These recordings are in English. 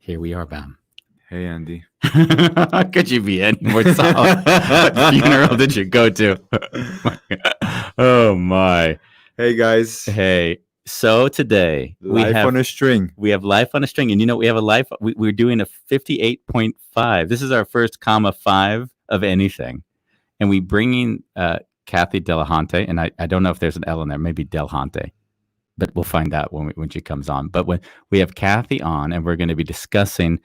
Here we are, Bam. Hey, Andy. Could you be any more solid? What funeral did you go to? Oh my. Hey, guys. Hey. So today Life on a string. we have life on a string, and we have a life. We're doing a 58.5. This is our first comma 5 of anything, and we bringing Cathy Delhanty, and I don't know if there's an L in there, maybe Delhanty, but we'll find out when she comes on. But when we have Cathy on, and we're going to be discussing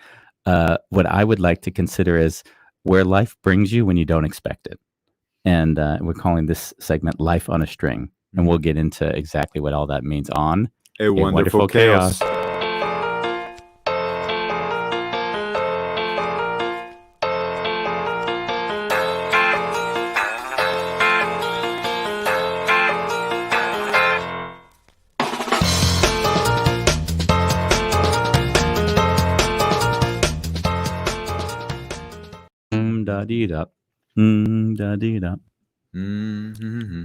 what I would like to consider as where life brings you when you don't expect it, and we're calling this segment "Life on a String." And we'll get into exactly what all that means on A Wonderful Chaos. Da dee da. Da dee da. Mm-hmm.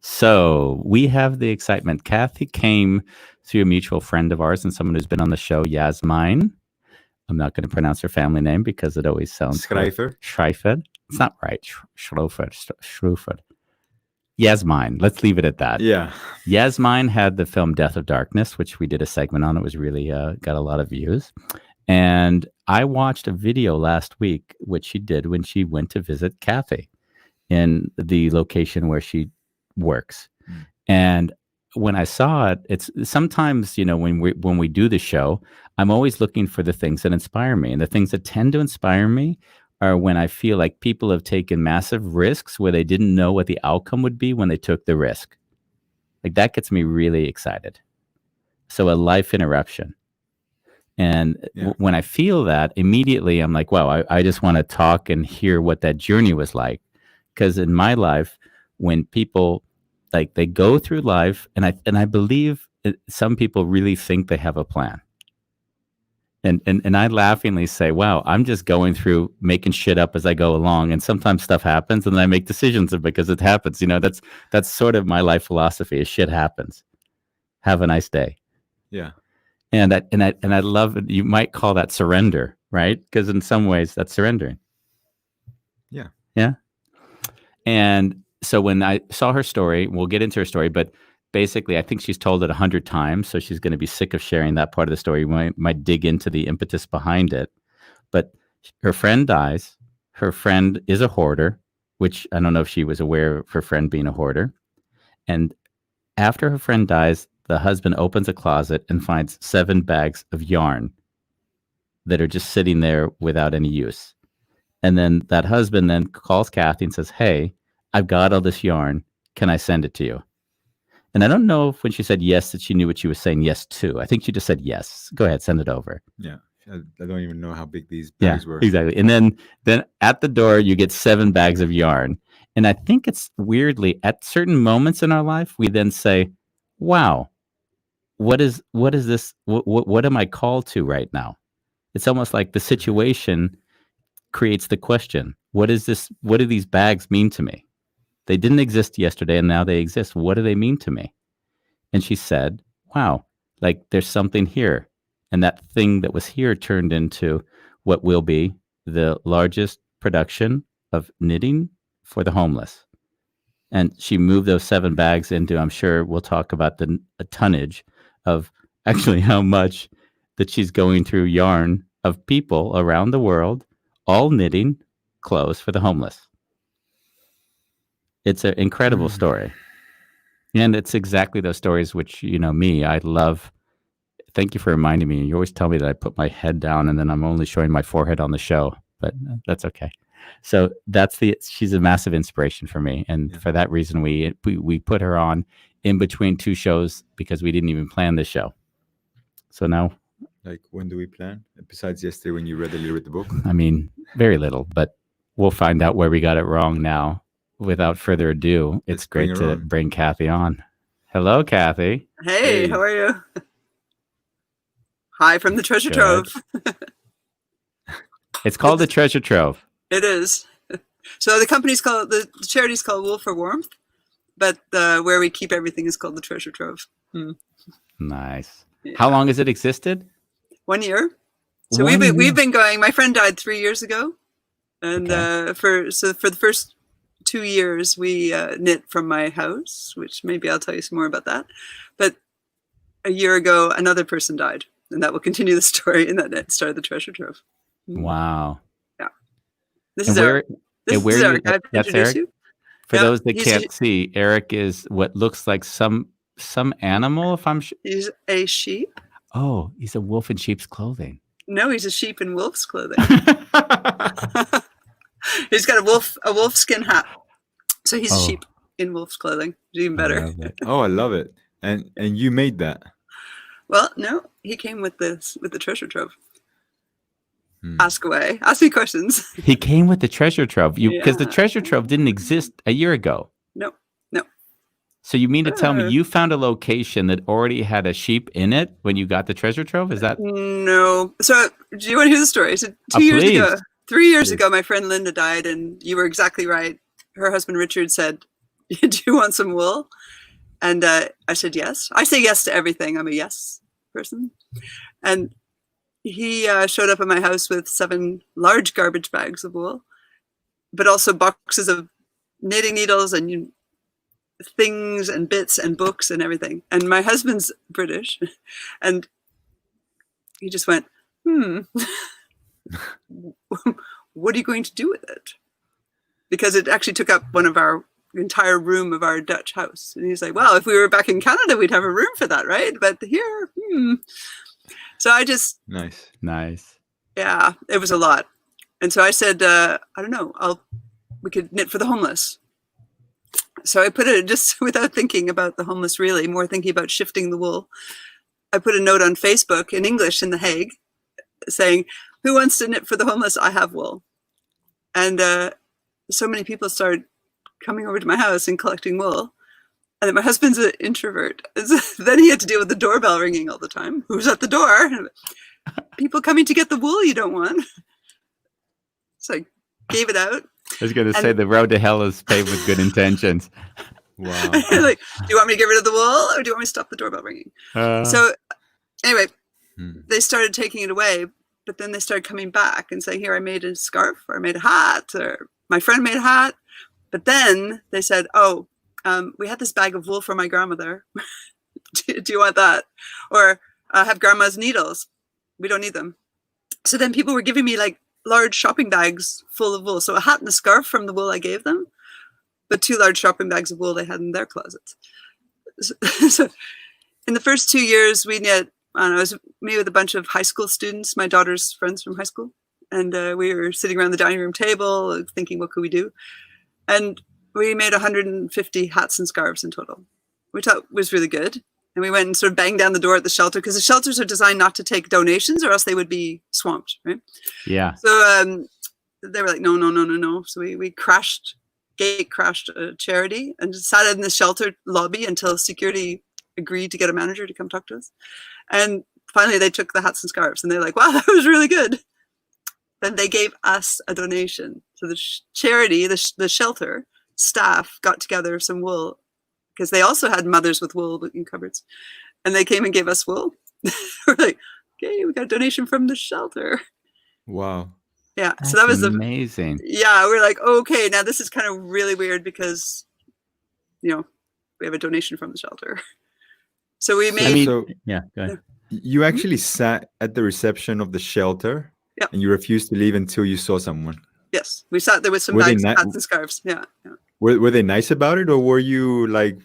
So we have the excitement. Cathy came through a mutual friend of ours and someone who's been on the show, Yasmine. I'm not going to pronounce her family name because it always sounds Schrijver. Schrijver. It's not right. Schroeford. Yasmine. Let's leave it at that. Yeah. Yasmine had the film Death of Darkness, which we did a segment on. It was really got a lot of views. And I watched a video last week, which she did when she went to visit Cathy in the location where she works. And when I saw it, it's sometimes, when we do the show, I'm always looking for the things that inspire me. And the things that tend to inspire me are when I feel like people have taken massive risks where they didn't know what the outcome would be when they took the risk. Like that gets me really excited. So a life interruption. And when I feel that, immediately I'm like, wow, I just want to talk and hear what that journey was like. Because in my life, when people they go through life, and I believe some people really think they have a plan. And I laughingly say, wow, I'm just going through making shit up as I go along. And sometimes stuff happens and then I make decisions because it happens. That's sort of my life philosophy is shit happens. Have a nice day. Yeah. And I love it. You might call that surrender, right? Because in some ways that's surrendering. Yeah. Yeah. And so when I saw her story, we'll get into her story, but basically I think she's told it 100 times. So she's going to be sick of sharing that part of the story. We might dig into the impetus behind it. But her friend dies. Her friend is a hoarder, which I don't know if she was aware of her friend being a hoarder. And after her friend dies, the husband opens a closet and finds 7 bags of yarn that are just sitting there without any use. And then that husband then calls Cathy and says, hey, I've got all this yarn. Can I send it to you? And I don't know if when she said yes that she knew what she was saying yes to. I think she just said yes. Go ahead, send it over. Yeah. I don't even know how big these bags were. Exactly. And then at the door, you get 7 bags of yarn. And I think it's weirdly, at certain moments in our life, we then say, wow, what is this? What am I called to right now? It's almost like the situation creates the question. What is this? What do these bags mean to me? They didn't exist yesterday and now they exist. What do they mean to me? And she said, wow, like there's something here. And that thing that was here turned into what will be the largest production of knitting for the homeless. And she moved those 7 bags into, I'm sure we'll talk about the tonnage of actually how much that she's going through yarn of people around the world, all knitting clothes for the homeless. It's an incredible story. And it's exactly those stories which, me, I love. Thank you for reminding me. You always tell me that I put my head down and then I'm only showing my forehead on the show, but that's okay. So she's a massive inspiration for me. And for that reason, we put her on in between 2 shows because we didn't even plan this show. So now. Like, when do we plan? Besides yesterday when you read a little bit the book? I mean, very little, but we'll find out where we got it wrong now. Without further ado, it's great to bring Cathy on. Hello, Cathy. Hey, how are you? Hi from the Treasure Trove. It's called the Treasure Trove. It is. So the charity's called Wool for Warmth, but where we keep everything is called the Treasure Trove. Nice. Yeah. How long has it existed? 1 year. So One we've year. been going. My friend died 3 years ago, and Okay. for the first 2 years we knit from my house, which maybe I'll tell you some more about that. But a year ago, another person died, and that will continue the story, and that started the Treasure Trove. Wow. Yeah, this And is Eric. where and This where is you're Eric. I have to that's introduce Eric? you. For Yeah, those that can't see, Eric is what looks like some animal, if I'm he's a sheep. Oh, he's a wolf in sheep's clothing. No, he's a sheep in wolf's clothing. He's got a wolf skin hat. So he's a Oh. sheep in wolf's clothing. It's even I better. love it. Oh, I love it. And you made that. Well, no, he came with the Treasure Trove. Hmm. Ask away. Ask me questions. He came with the Treasure Trove. Because the Yeah. Treasure Trove didn't exist a year ago. No. So you mean to tell me you found a location that already had a sheep in it when you got the Treasure Trove? Is that No. So do you want to hear the story? So 2 years please. ago, 3 years Please. ago, my friend Linda died, and you were exactly right. Her husband Richard said, "Do you want some wool?" And I said yes. I say yes to everything. I'm a yes person. And he showed up at my house with 7 large garbage bags of wool, but also boxes of knitting needles and things and bits and books and everything. And my husband's British, and he just went, what are you going to do with it? Because it actually took up one of our entire room of our Dutch house. And he's like, well, if we were back in Canada, we'd have a room for that, right? But here, So I just, nice. yeah, it was a lot. And so I said, I don't know, we could knit for the homeless. So I put it, just without thinking about the homeless really, more thinking about shifting the wool, I put a note on Facebook in English in The Hague saying, who wants to knit for the homeless? I have wool. And so many people started coming over to my house and collecting wool. And then my husband's an introvert. Then he had to deal with the doorbell ringing all the time. Who's at the door? People coming to get the wool you don't want. So I gave it out. I was going to say the road to hell is paved with good intentions. Wow. Like, do you want me to get rid of the wool, or do you want me to stop the doorbell ringing? So anyway, they started taking it away, but then they started coming back and saying, here, I made a scarf, or I made a hat, or my friend made a hat. But then they said, we had this bag of wool for my grandmother. Do you want that? Or I have grandma's needles. We don't need them. So then people were giving me like large shopping bags full of wool. So a hat and a scarf from the wool I gave them, but 2 large shopping bags of wool they had in their closets. So in the first 2 years, we knit, I was me with a bunch of high school students, my daughter's friends from high school. And we were sitting around the dining room table thinking, what could we do? And we made 150 hats and scarves in total, which I thought was really good. And we went and sort of banged down the door at the shelter, because the shelters are designed not to take donations, or else they would be swamped, right? Yeah. So they were like, no. So we gate crashed a charity and just sat in the shelter lobby until security agreed to get a manager to come talk to us. And finally they took the hats and scarves, and they're like, wow, that was really good. Then they gave us a donation. So the charity, the shelter staff got together some wool, because they also had mothers with wool in cupboards, and they came and gave us wool. We're like, okay, we got a donation from the shelter. Wow. Yeah. That's so that was amazing. Yeah. We're like, okay, now this is kind of really weird, because, we have a donation from the shelter. So we made, yeah, go ahead. You actually sat at the reception of the shelter, and you refused to leave until you saw someone. Yes, we sat there with some bags, hats and scarves. Yeah. Were they nice about it, or were you like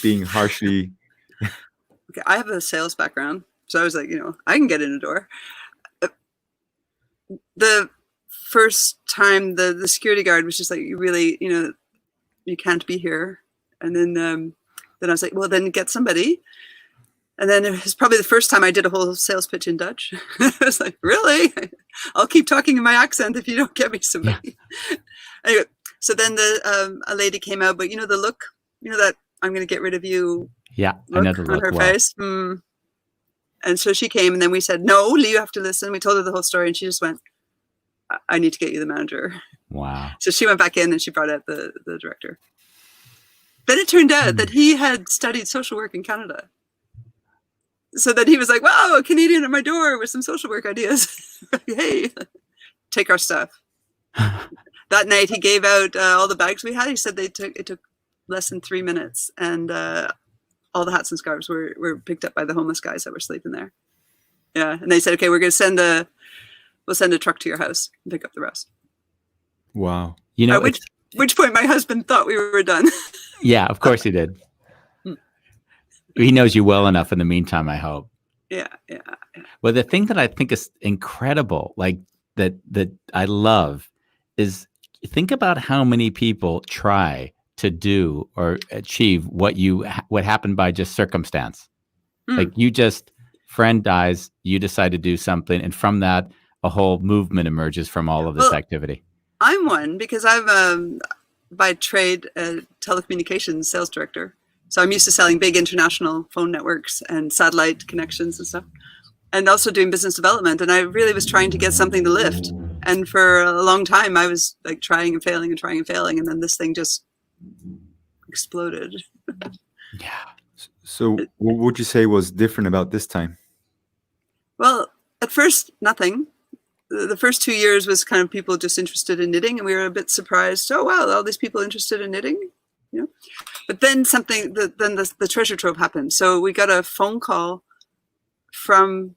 being harshly? Okay, I have a sales background, so I was like, I can get in a door. The first time, the security guard was just like, you really, you can't be here. And then I was like, well, then get somebody. And then it was probably the first time I did a whole sales pitch in Dutch. I was like, really? I'll keep talking in my accent if you don't get me somebody. Yeah. Anyway, so then a lady came out, but the look, that I'm going to get rid of you. Yeah, I know the look on her face. And so she came, and then we said, no, you have to listen. We told her the whole story, and she just went, I need to get you the manager. Wow. So she went back in, and she brought out the director. Then it turned out that he had studied social work in Canada. so then he was like, wow, a Canadian at my door with some social work ideas. Hey, take our stuff. That night he gave out all the bags we had. He said it took less than 3 minutes, and all the hats and scarves were picked up by the homeless guys that were sleeping there. Yeah, and they said, okay, we'll send a truck to your house and pick up the rest. Wow. You know, at which point my husband thought we were done. Yeah, of course he did. He knows you well enough in the meantime, I hope. Yeah. Well, the thing that I think is incredible, like that I love, is think about how many people try to do or achieve what happened by just circumstance. Like friend dies, you decide to do something, and from that, a whole movement emerges from all of this activity. I'm one because I'm by trade a telecommunications sales director. So I'm used to selling big international phone networks and satellite connections and stuff, and also doing business development. And I really was trying to get something to lift. And for a long time, I was like trying and failing. And then this thing just exploded. Yeah. So what would you say was different about this time? Well, at first, nothing. The first 2 years was kind of people just interested in knitting. And we were a bit surprised. Oh, wow, all these people interested in knitting. You know? But then the Treasure Trove happened. So we got a phone call from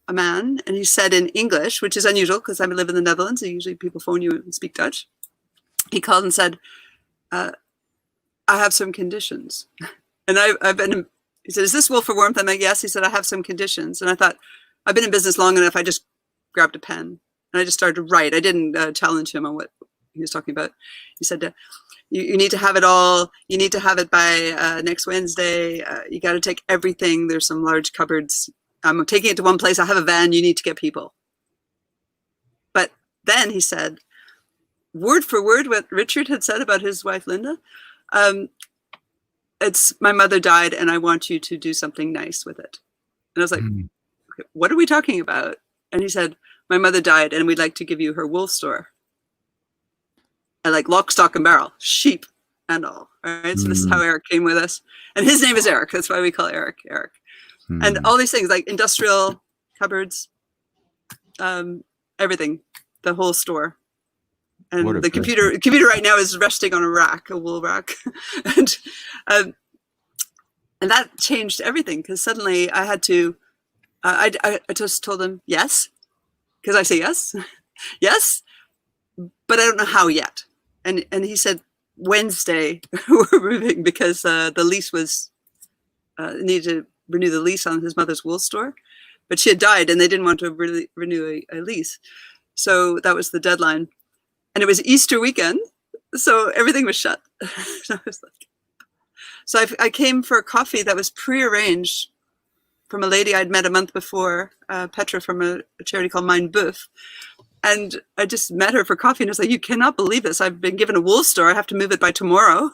a man, and he said in English, which is unusual because I live in the Netherlands. Usually people phone you and speak Dutch. He called and said, I have some conditions. And he said, is this wool for warmth? I'm like, yes. He said, I have some conditions. And I thought, I've been in business long enough. I just grabbed a pen and I just started to write. I didn't challenge him on what he was talking about. He said, you need to have it all. You need to have it by next Wednesday. You got to take everything. There's some large cupboards. I'm taking it to one place. I have a van. You need to get people. But then he said, word for word, what Richard had said about his wife, Linda, it's my mother died and I want you to do something nice with it. And I was like, okay, what are we talking about? And he said, my mother died and we'd like to give you her wool store. And like lock, stock, and barrel, sheep and all. All right. So this is how Eric came with us. And his name is Eric. That's why we call Eric. And all these things like industrial cupboards, everything, the whole store. And the computer right now is resting on a wool rack. And that changed everything because suddenly I had to, I just told him yes, because I say yes, yes, but I don't know how yet. And he said, Wednesday we're moving because the lease was, needed to renew the lease on his mother's wool store, but she had died and they didn't want to really renew a lease. So that was the deadline. And it was Easter weekend, so everything was shut. So I came for a coffee that was pre-arranged from a lady I'd met a month before, Petra from a charity called Mein Boeuf. And I just met her for coffee and I was like, you cannot believe this. I've been given a wool store. I have to move it by tomorrow.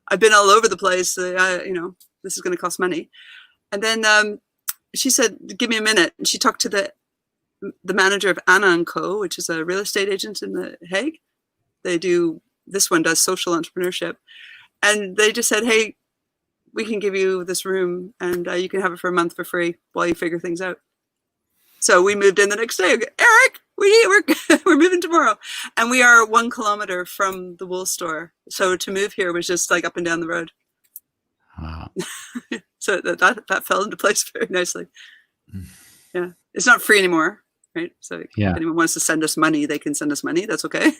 I've been all over the place. This is going to cost money. And then she said, give me a minute. And she talked to the manager of Anna & Co., which is a real estate agent in The Hague. This one does social entrepreneurship. And they just said, hey, we can give you this room and you can have it for a month for free while you figure things out. So we moved in the next day. Eric, we're moving tomorrow. And we are 1 kilometer from the wool store. So to move here was just like up and down the road. Wow. So that fell into place very nicely. Yeah. It's not free anymore, right? So if anyone wants to send us money, they can send us money. That's okay.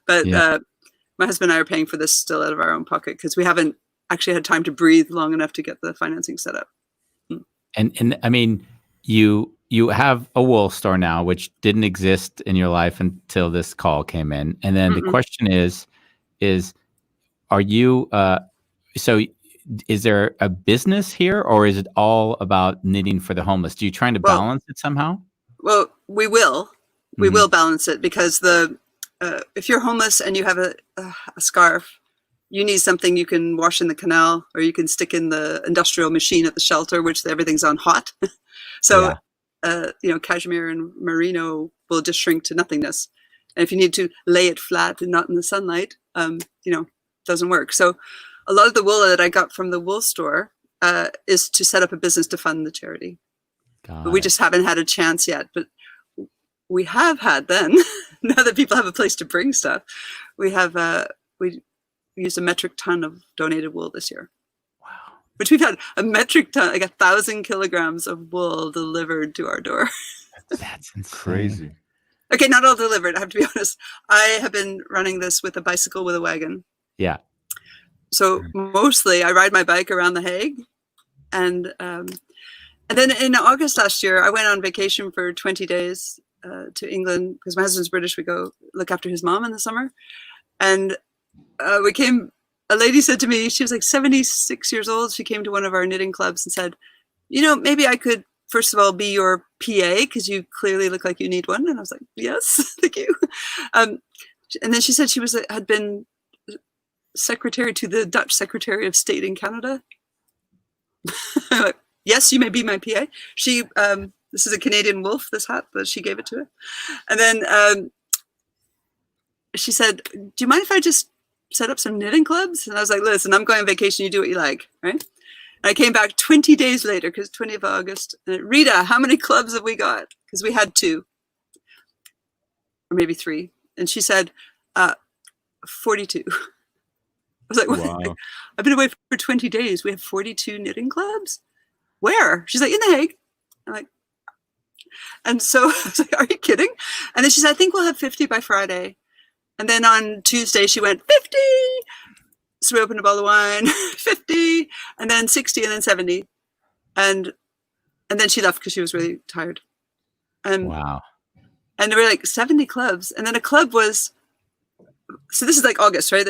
But my husband and I are paying for this still out of our own pocket because we haven't actually had time to breathe long enough to get the financing set up. And I mean, you have a wool store now, which didn't exist in your life until this call came in. And then the question is are you, so is there a business here or is it all about knitting for the homeless? Do you trying to balance it somehow? Well, we will balance it because if you're homeless and you have a scarf, you need something you can wash in the canal or you can stick in the industrial machine at the shelter, which everything's on hot. So, cashmere and merino will just shrink to nothingness. And if you need to lay it flat and not in the sunlight, doesn't work. So a lot of the wool that I got from the wool store is to set up a business to fund the charity. But we just haven't had a chance yet. But we have had then, now that people have a place to bring stuff, we used a metric ton of donated wool this year. Wow. Which we've had a metric ton, like 1,000 kilograms of wool delivered to our door. That's insane. Crazy. Okay, not all delivered. I have to be honest. I have been running this with a bicycle with a wagon. Yeah. So mostly I ride my bike around The Hague. And then in August last year, I went on vacation for 20 days to England because my husband's British. We go look after his mom in the summer. And a lady said to me, she was like 76 years old. She came to one of our knitting clubs and said, maybe I could, first of all, be your PA because you clearly look like you need one. And I was like, yes, thank you. And then she said she had been secretary to the Dutch Secretary of State in Canada. I'm like, yes, you may be my PA. She, this is a Canadian wolf, this hat, but she gave it to her. And then she said, do you mind if I just set up some knitting clubs? And I was like, listen, I'm going on vacation. You do what you like, right? And I came back 20 days later, because 20th of August. And Rita, how many clubs have we got? Because we had 2 or maybe 3. And she said, 42. I was like, wow. I've been away for 20 days. We have 42 knitting clubs? Where? She's like, in The Hague. I'm like, and so I was like, are you kidding? And then she said, I think we'll have 50 by Friday. And then on Tuesday, she went 50. So we opened a bottle of wine, 50, and then 60, and then 70. And then she left because she was really tired. Wow. And there were like 70 clubs. And then a club was, so this is like August, right?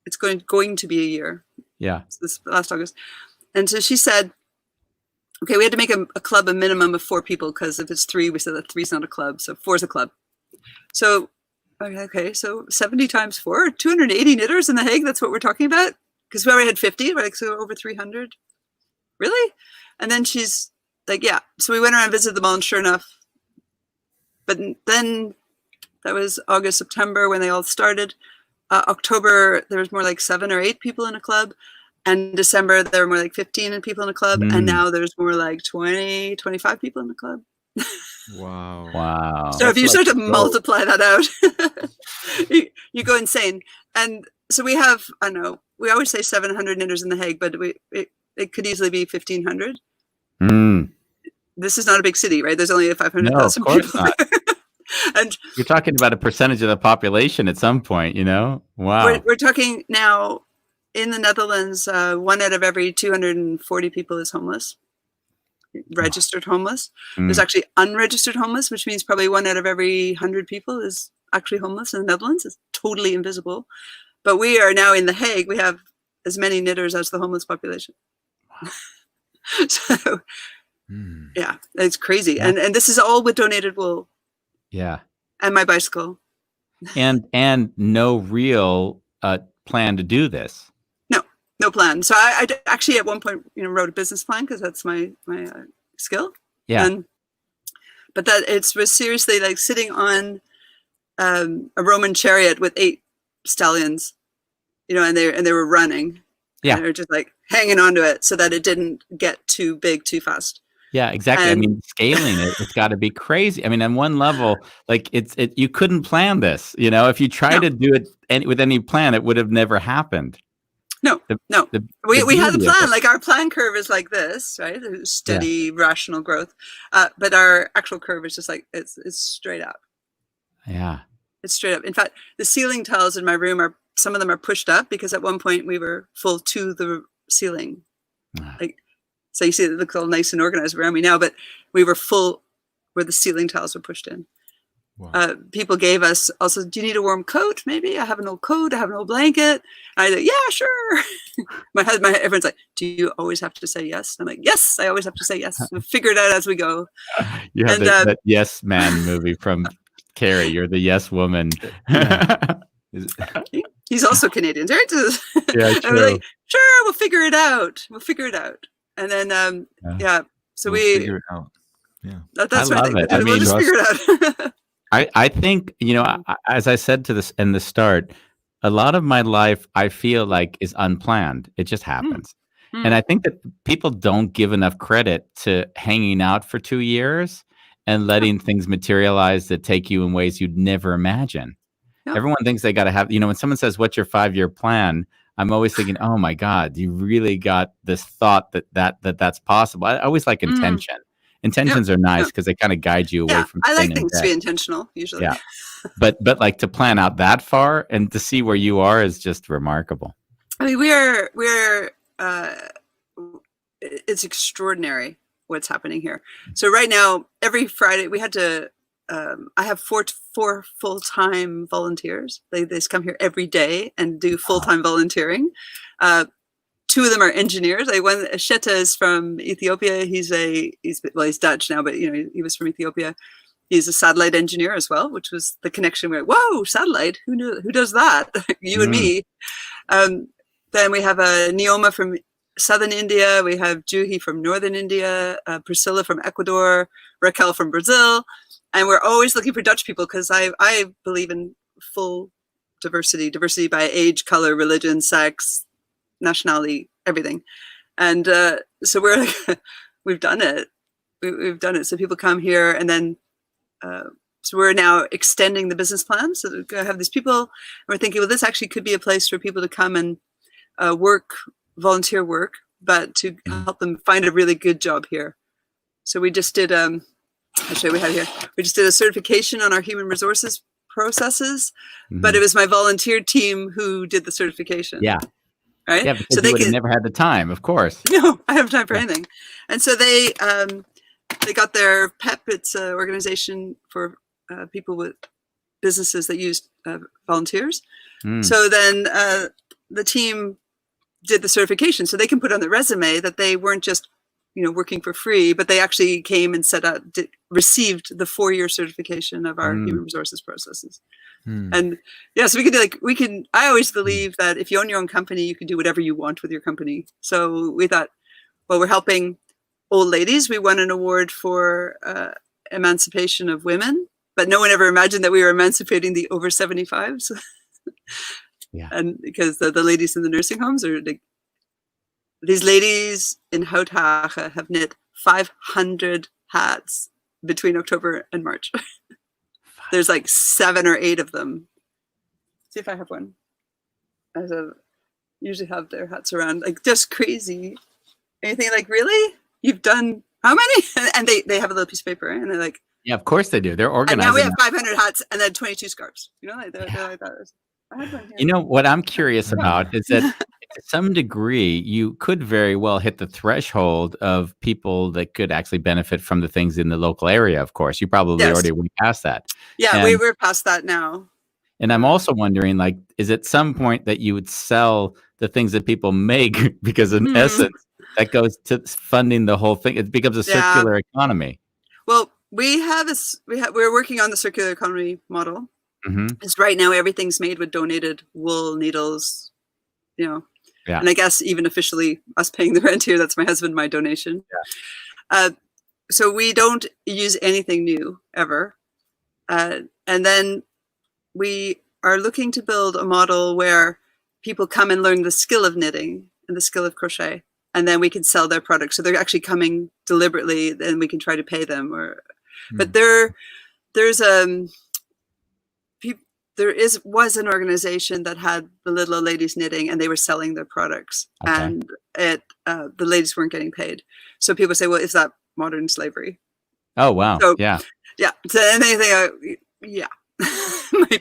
It's going to be a year. Yeah. So this last August. And so she said, okay, we had to make a club a minimum of 4 people because if it's 3, we said that 3 is not a club. So 4 is a club. So, okay, so 70 times 4, 280 knitters in The Hague. That's what we're talking about. Because we already had 50, like so over 300. Really? And then she's like, yeah. So we went around and visited them all, and sure enough. But then that was August, September when they all started. October, there was more like 7 or 8 people in a club. And December, there were more like 15 people in a club. And now there's more like 20, 25 people in the club. Wow. So if you start to multiply that out, you go insane. And so we have, I don't know, we always say 700 knitters in The Hague, but it could easily be 1,500. This is not a big city, right? There's only 500,000 people. Not. And you're talking about a percentage of the population at some point, Wow. We're talking now in the Netherlands, 1 out of every 240 people is homeless. Registered homeless. There's actually unregistered homeless, which means probably 1 out of every 100 people is actually homeless in the Netherlands. It's totally invisible. But we are now in The Hague. We have as many knitters as the homeless population. Wow. So, yeah, it's crazy. Yeah. And this is all with donated wool. Yeah. And my bicycle. And no real plan to do this. No plan. So I actually at one point, wrote a business plan because that's my skill. Yeah. But that was seriously like sitting on a Roman chariot with 8 stallions, and they were running. Yeah. And they were just like hanging onto it so that it didn't get too big too fast. Yeah, exactly. Scaling it's got to be crazy. On one level, like you couldn't plan this. If you try to do it with any plan, it would have never happened. No. We had a plan. Like our plan curve is like this, right? Steady, rational growth. But our actual curve is just like it's straight up. Yeah, it's straight up. In fact, the ceiling tiles in my room some of them are pushed up because at one point we were full to the ceiling. So you see, it looks all nice and organized around me now, but we were full where the ceiling tiles were pushed in. Wow. People gave us also, do you need a warm coat? Maybe I have an old coat. I have an old blanket. And I said, yeah, sure. Everyone's like, do you always have to say yes? And I'm like, yes, I always have to say yes. We'll figure it out as we go. You have that Yes Man movie from Carrie. You're the yes woman. He's also Canadian, right? Yeah, true. And we're like, sure, we'll figure it out. And then, so we'll figure it out. Yeah, that's right. We'll just figure it out. I think, as I said to this in the start, a lot of my life I feel like is unplanned. It just happens. And I think that people don't give enough credit to hanging out for 2 years and letting things materialize that take you in ways you'd never imagine. Yeah. Everyone thinks they got to have, when someone says, what's your 5-year plan? I'm always thinking, oh my God, you really got this thought that's possible. I always like intention. Intentions are nice because they kind of guide you away from. I like things to be intentional usually. Yeah, but like to plan out that far and to see where you are is just remarkable. I mean, we're it's extraordinary what's happening here. So right now, every Friday we had to. I have four full-time volunteers. They just come here every day and do full-time volunteering. 2 of them are engineers. One, Sheta, is from Ethiopia. He's Dutch now, but he was from Ethiopia. He's a satellite engineer as well, which was the connection where, whoa, satellite, who knew, who does that? You and me. Then we have Neoma from Southern India. We have Juhi from Northern India, Priscilla from Ecuador, Raquel from Brazil. And we're always looking for Dutch people because I believe in full diversity by age, color, religion, sex, nationality, everything. And so we've done it. We've done it. So people come here, and then so we're now extending the business plan. So we have these people, and we're thinking, well, this actually could be a place for people to come and volunteer work, but to help them find a really good job here. So we just did. I'll show you what we have here. We just did a certification on our human resources processes, but it was my volunteer team who did the certification. Yeah. Right. Yeah, because so they never had the time, of course. No, I have time for anything. And so they got their PEP. It's an organization for people with businesses that use volunteers. So then the team did the certification, so they can put on their resume that they weren't just working for free, but they actually came and received the 4-year certification of our human resources processes. And so we can, I always believe that if you own your own company, you can do whatever you want with your company. So we thought, well, we're helping old ladies. We won an award for emancipation of women, but no one ever imagined that we were emancipating the over 75s. And because the ladies in the nursing homes are these ladies in Houthagen have knit 500 hats between October and March. There's like 7 or 8 of them. See if I have one. I usually have their hats around, like just crazy. Anything like, really? You've done how many? And they have a little piece of paper, and they're like, yeah, of course they do. They're organized. And now we have 500 hats and then 22 scarves. They're like that. I had one here. What I'm curious about is that to some degree, you could very well hit the threshold of people that could actually benefit from the things in the local area, of course. You probably already went past that. Yeah, we're past that now. And I'm also wondering, like, is at some point that you would sell the things that people make because in essence, that goes to funding the whole thing. It becomes a circular economy. Well, we're working on the circular economy model. Because right now everything's made with donated wool, needles, and I guess even officially us paying the rent here, that's my husband, my donation. So we don't use anything new ever. And then we are looking to build a model where people come and learn the skill of knitting and the skill of crochet, and then we can sell their products. So they're actually coming deliberately, and we can try to pay them. But was an organization that had the little old ladies knitting, and they were selling their products, and the ladies weren't getting paid. So people say, well, is that modern slavery? Oh, wow. So, yeah. So anything,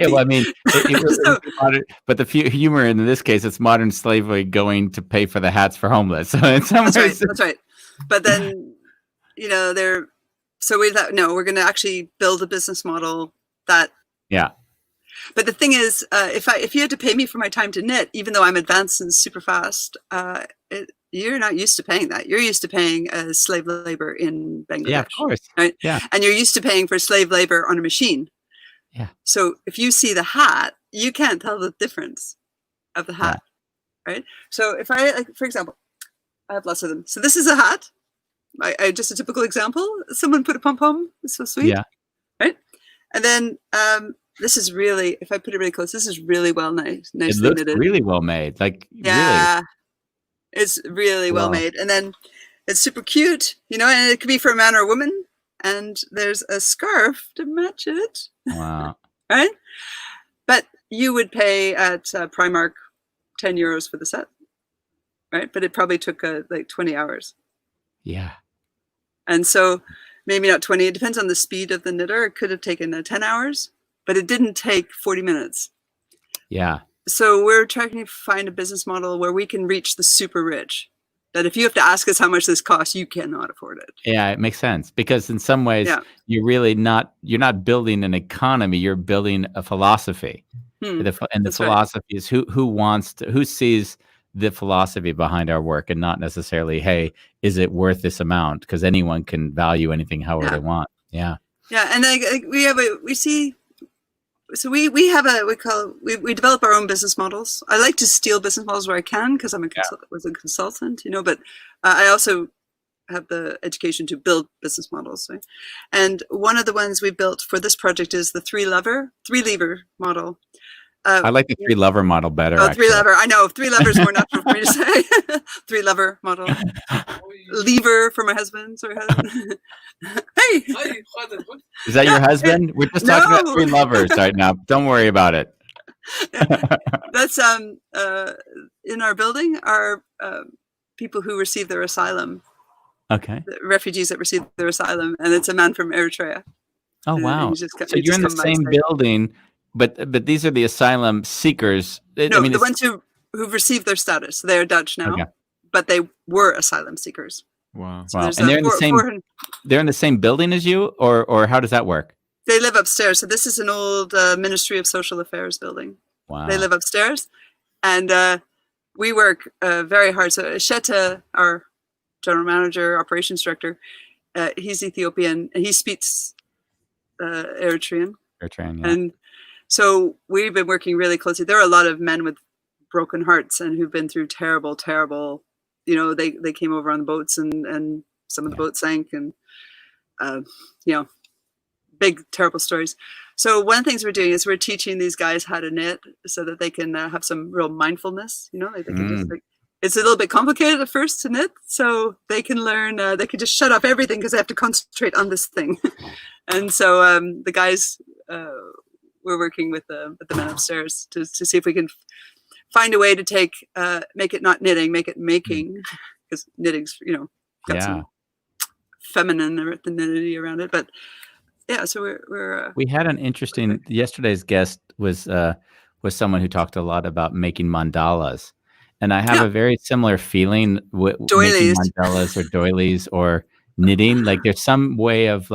well, I mean, modern, but the humor in this case, it's modern slavery going to pay for the hats for homeless. So in some ways, that's right. But then, so we thought, no, we're going to actually build a business model that. Yeah. But the thing is, if you had to pay me for my time to knit, even though I'm advanced and super fast, you're not used to paying that. You're used to paying as slave labor in Bangladesh. Yeah, of course. Right? Yeah. And you're used to paying for slave labor on a machine. Yeah. So if you see the hat, you can't tell the difference of the hat. Yeah. Right. So if for example, I have lots of them. So this is a hat. I just a typical example. Someone put a pom-pom. It's so sweet. Yeah. Right. And then this is really, if I put it really close, this is really nicely it looks knitted. Really well made. Like, yeah. Really. It's really well Wow. made. And then it's super cute, and it could be for a man or a woman. And there's a scarf to match it. Wow. Right? But you would pay at Primark €10 for the set. Right? But it probably took like 20 hours. Yeah. And so maybe not 20. It depends on the speed of the knitter. It could have taken 10 hours, but it didn't take 40 minutes. Yeah. So we're trying to find a business model where we can reach the super rich. That if you have to ask us how much this costs, you cannot afford it. Yeah, it makes sense because in some ways you're not building an economy, you're building a philosophy. And the philosophy is who sees the philosophy behind our work and not necessarily, hey, is it worth this amount? Because anyone can value anything however they want. Yeah. Yeah. And we develop our own business models. I like to steal business models where I can because was a consultant, but I also have the education to build business models. Right? And one of the ones we built for this project is the three lever model. I like the three lever model better. Oh, three lever. I know 3 levers more natural for me to say. 3 lever model. Lever for my husband. Sorry, husband. Hey. Is that your husband? We're just talking about 3 lovers right now. Don't worry about it. That's in our building are people who receive their asylum. Okay. The refugees that receive their asylum, and it's a man from Eritrea. Oh wow! So you're in the same building. But these are the asylum seekers. The ones who've received their status. They're Dutch now, but they were asylum seekers. Wow! So and they're in the same building as you, or how does that work? They live upstairs. So this is an old Ministry of Social Affairs building. Wow! They live upstairs, and we work very hard. So Sheta, our general manager, operations director, he's Ethiopian and he speaks Eritrean. And so we've been working really closely. There are a lot of men with broken hearts and who've been through terrible, they came over on the boats and some of the boats sank and, big, terrible stories. So one of the things we're doing is we're teaching these guys how to knit so that they can have some real mindfulness, they can just it's a little bit complicated at first to knit. So they can learn, they can just shut off everything because they have to concentrate on this thing. And so the guys, we're working with the men upstairs to see if we can find a way to make it not knitting, make it making, because knitting's, got some feminine femininity around it. But yeah, so we had an interesting, yesterday's guest was someone who talked a lot about making mandalas. And I have a very similar feeling with making mandalas or doilies or knitting. Like there's some way of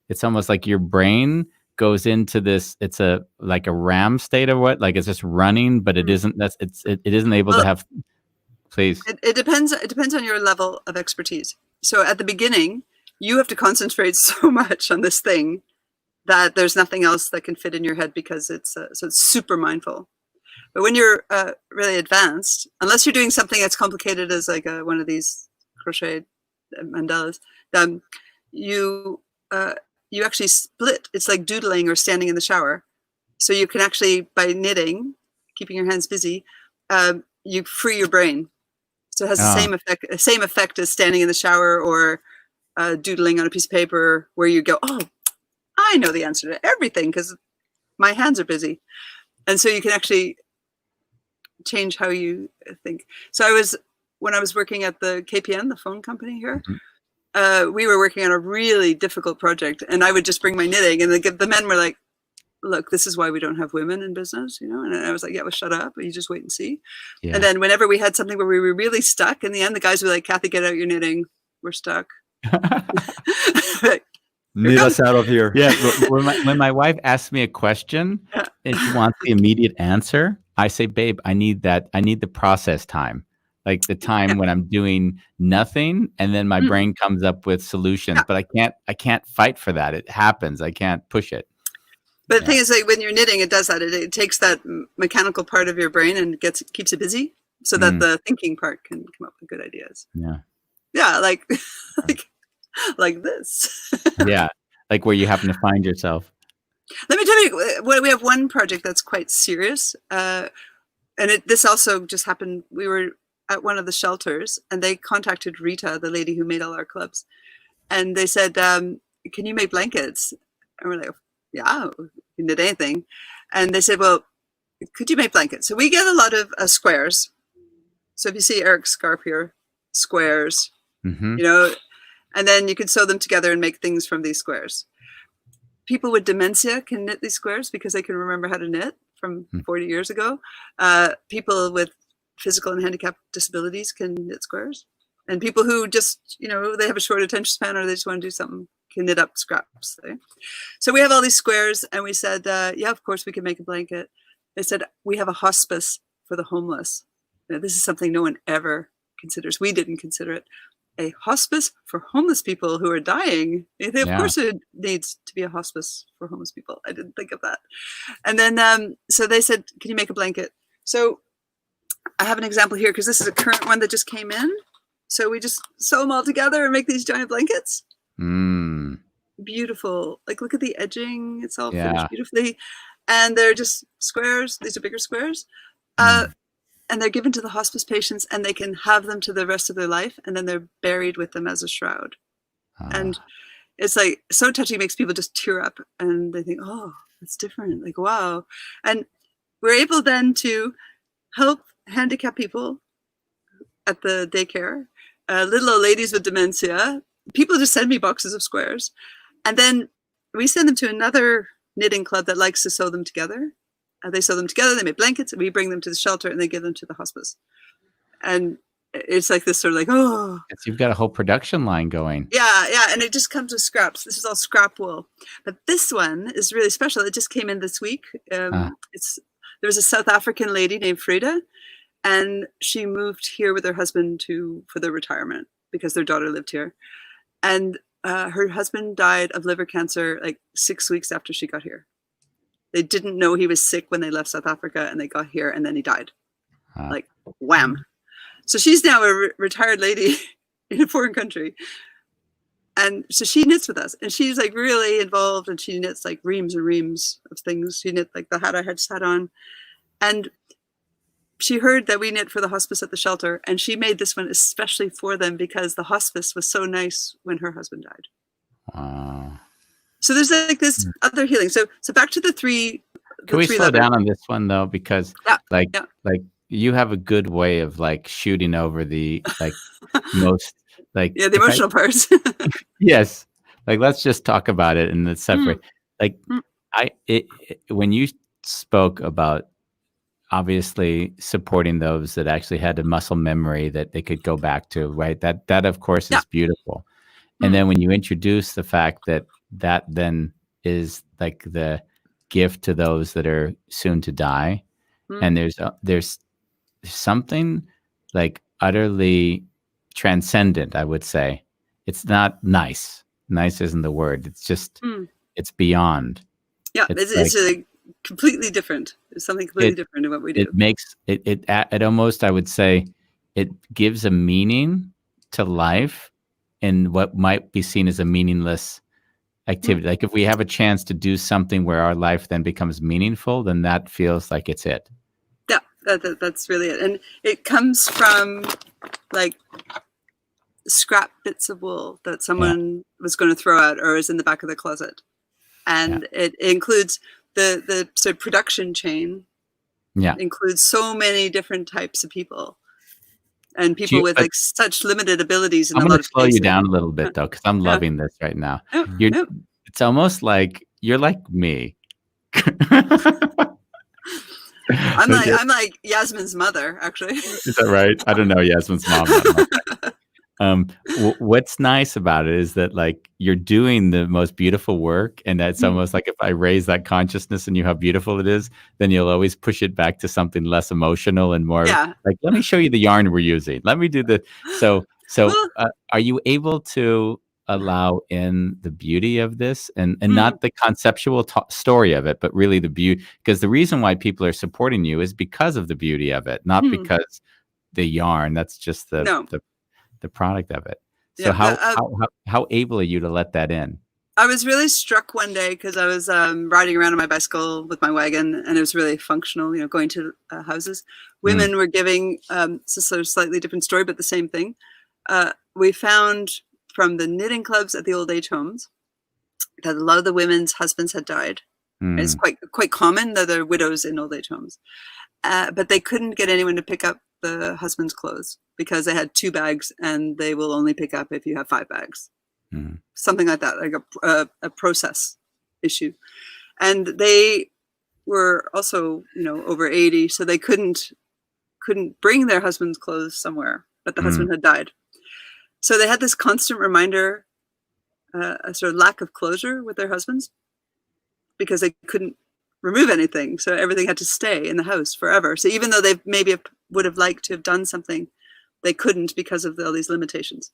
it's almost like your brain goes into this, it's like a RAM state or what, like it's just running, but it isn't, it isn't able to have, please. It depends on your level of expertise. So at the beginning, you have to concentrate so much on this thing that there's nothing else that can fit in your head because it's super mindful. But when you're really advanced, unless you're doing something as complicated as like one of these crochet mandalas, you actually split. It's like doodling or standing in the shower. So you can actually, by knitting, keeping your hands busy, you free your brain. So it has the same effect as standing in the shower or doodling on a piece of paper where you go, oh, I know the answer to everything because my hands are busy. And so you can actually change how you think. So when I was working at the KPN, the phone company here, we were working on a really difficult project, and I would just bring my knitting, and the men were like, look, this is why we don't have women in business, and I was like, yeah, well, shut up, you just wait and see. Yeah. And then whenever we had something where we were really stuck, in the end, the guys were like, Cathy, get out your knitting. We're stuck. Knit us out of here. Yeah. When my wife asks me a question and she wants the immediate answer, I say, babe, I need the process time. Like the time when I'm doing nothing and then my brain comes up with solutions, but I can't fight for that. It happens. I can't push it. But the thing is, like when you're knitting, it does that. It takes that mechanical part of your brain and keeps it busy so that the thinking part can come up with good ideas. Yeah. Yeah. Like this. Yeah. Like where you happen to find yourself. Let me tell you, we have one project that's quite serious. And this also just happened. We were at one of the shelters, and they contacted Rita, the lady who made all our clubs, and they said, "Can you make blankets?" And we're like, "Yeah, we can knit anything." And they said, "Well, could you make blankets?" So we get a lot of squares. So if you see Eric's scarf here, squares, Mm-hmm. you know, and then you can sew them together and make things from these squares. People with dementia can knit these squares because they can remember how to knit from 40 years ago. People with physical and handicap disabilities can knit squares. And people who just, you know, they have a short attention span or they just want to do something can knit up scraps. Right? So we have all these squares, and we said, yeah, of course we can make a blanket. They said, we have a hospice for the homeless. Now, this is something no one ever considers. We didn't consider it. A hospice for homeless people who are dying. Of course it needs to be a hospice for homeless people. I didn't think of that. And then, so they said, can you make a blanket? So I have an example here because this is a current one that just came in. So we just sew them all together and make these giant blankets. Beautiful. Like, look at the edging. It's all finished beautifully. And they're just squares. These are bigger squares. And they're given to the hospice patients, and they can have them to the rest of their life, and then they're buried with them as a shroud. And it's like so touching, makes people just tear up, and they think, oh, that's different. Like, wow. And we're able then to help handicapped people at the daycare, little old ladies with dementia. People just send me boxes of squares, and then we send them to another knitting club that likes to sew them together. They sew them together, they make blankets, and we bring them to the shelter, and they give them to the hospice. And it's like this sort of like, oh. So you've got a whole production line going. Yeah, and it just comes with scraps. This is all scrap wool. But this one is really special. It just came in this week. There was a South African lady named Frida, and she moved here with her husband for their retirement because their daughter lived here. And her husband died of liver cancer like 6 weeks after she got here. They didn't know he was sick when they left South Africa, and they got here, and then he died. Like, wham. So she's now a retired lady in a foreign country. And so she knits with us, and she's like really involved, and she knits like reams and reams of things. She knit like the hat I just had on. And she heard that we knit for the hospice at the shelter, and she made this one especially for them because the hospice was so nice when her husband died. Wow. So there's like this other healing. So back to the three. Can we slow down on this one though? Because like you have a good way of like shooting over the like most like the emotional parts. Yes. Like let's just talk about it and let's separate. Like when you spoke about obviously supporting those that actually had a muscle memory that they could go back to, right? That of course is beautiful. And then when you introduce the fact that then is like the gift to those that are soon to die, and there's something like utterly transcendent, I would say. It's not nice. Nice isn't the word. It's just it's beyond. Yeah, it's a completely different. It's something completely different in what we do. It makes it almost, I would say, it gives a meaning to life in what might be seen as a meaningless activity. Like if we have a chance to do something where our life then becomes meaningful, then that feels like it's it. Yeah, that's really it. And it comes from like scrap bits of wool that someone was going to throw out or is in the back of the closet. And it includes the sort of production chain. Yeah, includes so many different types of people. And people with like such limited abilities. I'm going to slow you down a little bit though, because I'm loving this right now. It's almost like you're like me. I'm like Yasmin's mother, actually. Is that right? I don't know Yasmin's mom. What's nice about it is that like you're doing the most beautiful work, and that's almost like if I raise that consciousness in you how beautiful it is, then you'll always push it back to something less emotional and more like, let me show you the yarn we're using. Let me do the so are you able to allow in the beauty of this and not the conceptual story of it, but really the beauty? Because the reason why people are supporting you is because of the beauty of it, not because the yarn. That's just the product of it. So how able are you to let that in? I was really struck one day because I was riding around on my bicycle with my wagon, and it was really functional, going to houses. Women were giving, it's a sort of slightly different story, but the same thing. We found from the knitting clubs at the old age homes that a lot of the women's husbands had died. It's quite common that there are widows in old age homes. But they couldn't get anyone to pick up the husband's clothes because they had 2 bags and they will only pick up if you have 5 bags. Something like that, like a process issue. And they were also, over 80, so they couldn't bring their husband's clothes somewhere, but the husband had died. So they had this constant reminder, a sort of lack of closure with their husbands because they couldn't remove anything. So everything had to stay in the house forever. So even though they maybe would have liked to have done something, they couldn't because of all these limitations.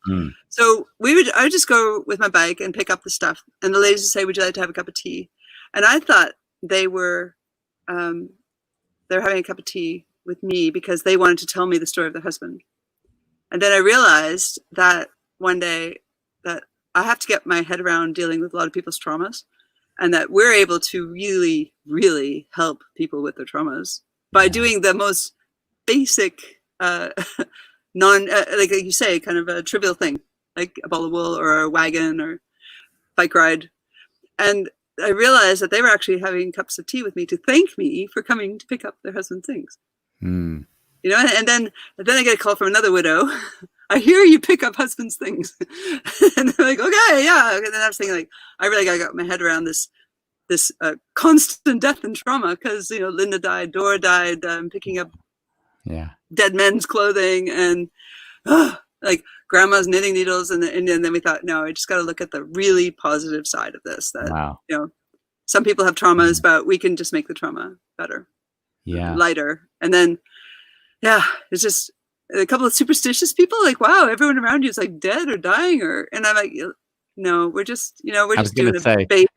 So I would just go with my bike and pick up the stuff. And the ladies would say, would you like to have a cup of tea? And I thought they were having a cup of tea with me because they wanted to tell me the story of their husband. And then I realized that one day that I have to get my head around dealing with a lot of people's traumas, and that we're able to really, really help people with their traumas by doing the most basic, like you say, kind of a trivial thing, like a ball of wool or a wagon or bike ride. And I realized that they were actually having cups of tea with me to thank me for coming to pick up their husband's things. And then I get a call from another widow. I hear you pick up husband's things. And they're like, okay, yeah. And then I was thinking, like, I really got my head around this constant death and trauma because, Linda died, Dora died, picking up dead men's clothing and like grandma's knitting needles. And then we thought, no, I just got to look at the really positive side of this. That, some people have traumas, but we can just make the trauma better, lighter. And then, it's just a couple of superstitious people like, wow, everyone around you is like dead or dying, and I'm like, no, we're just, we're just doing a base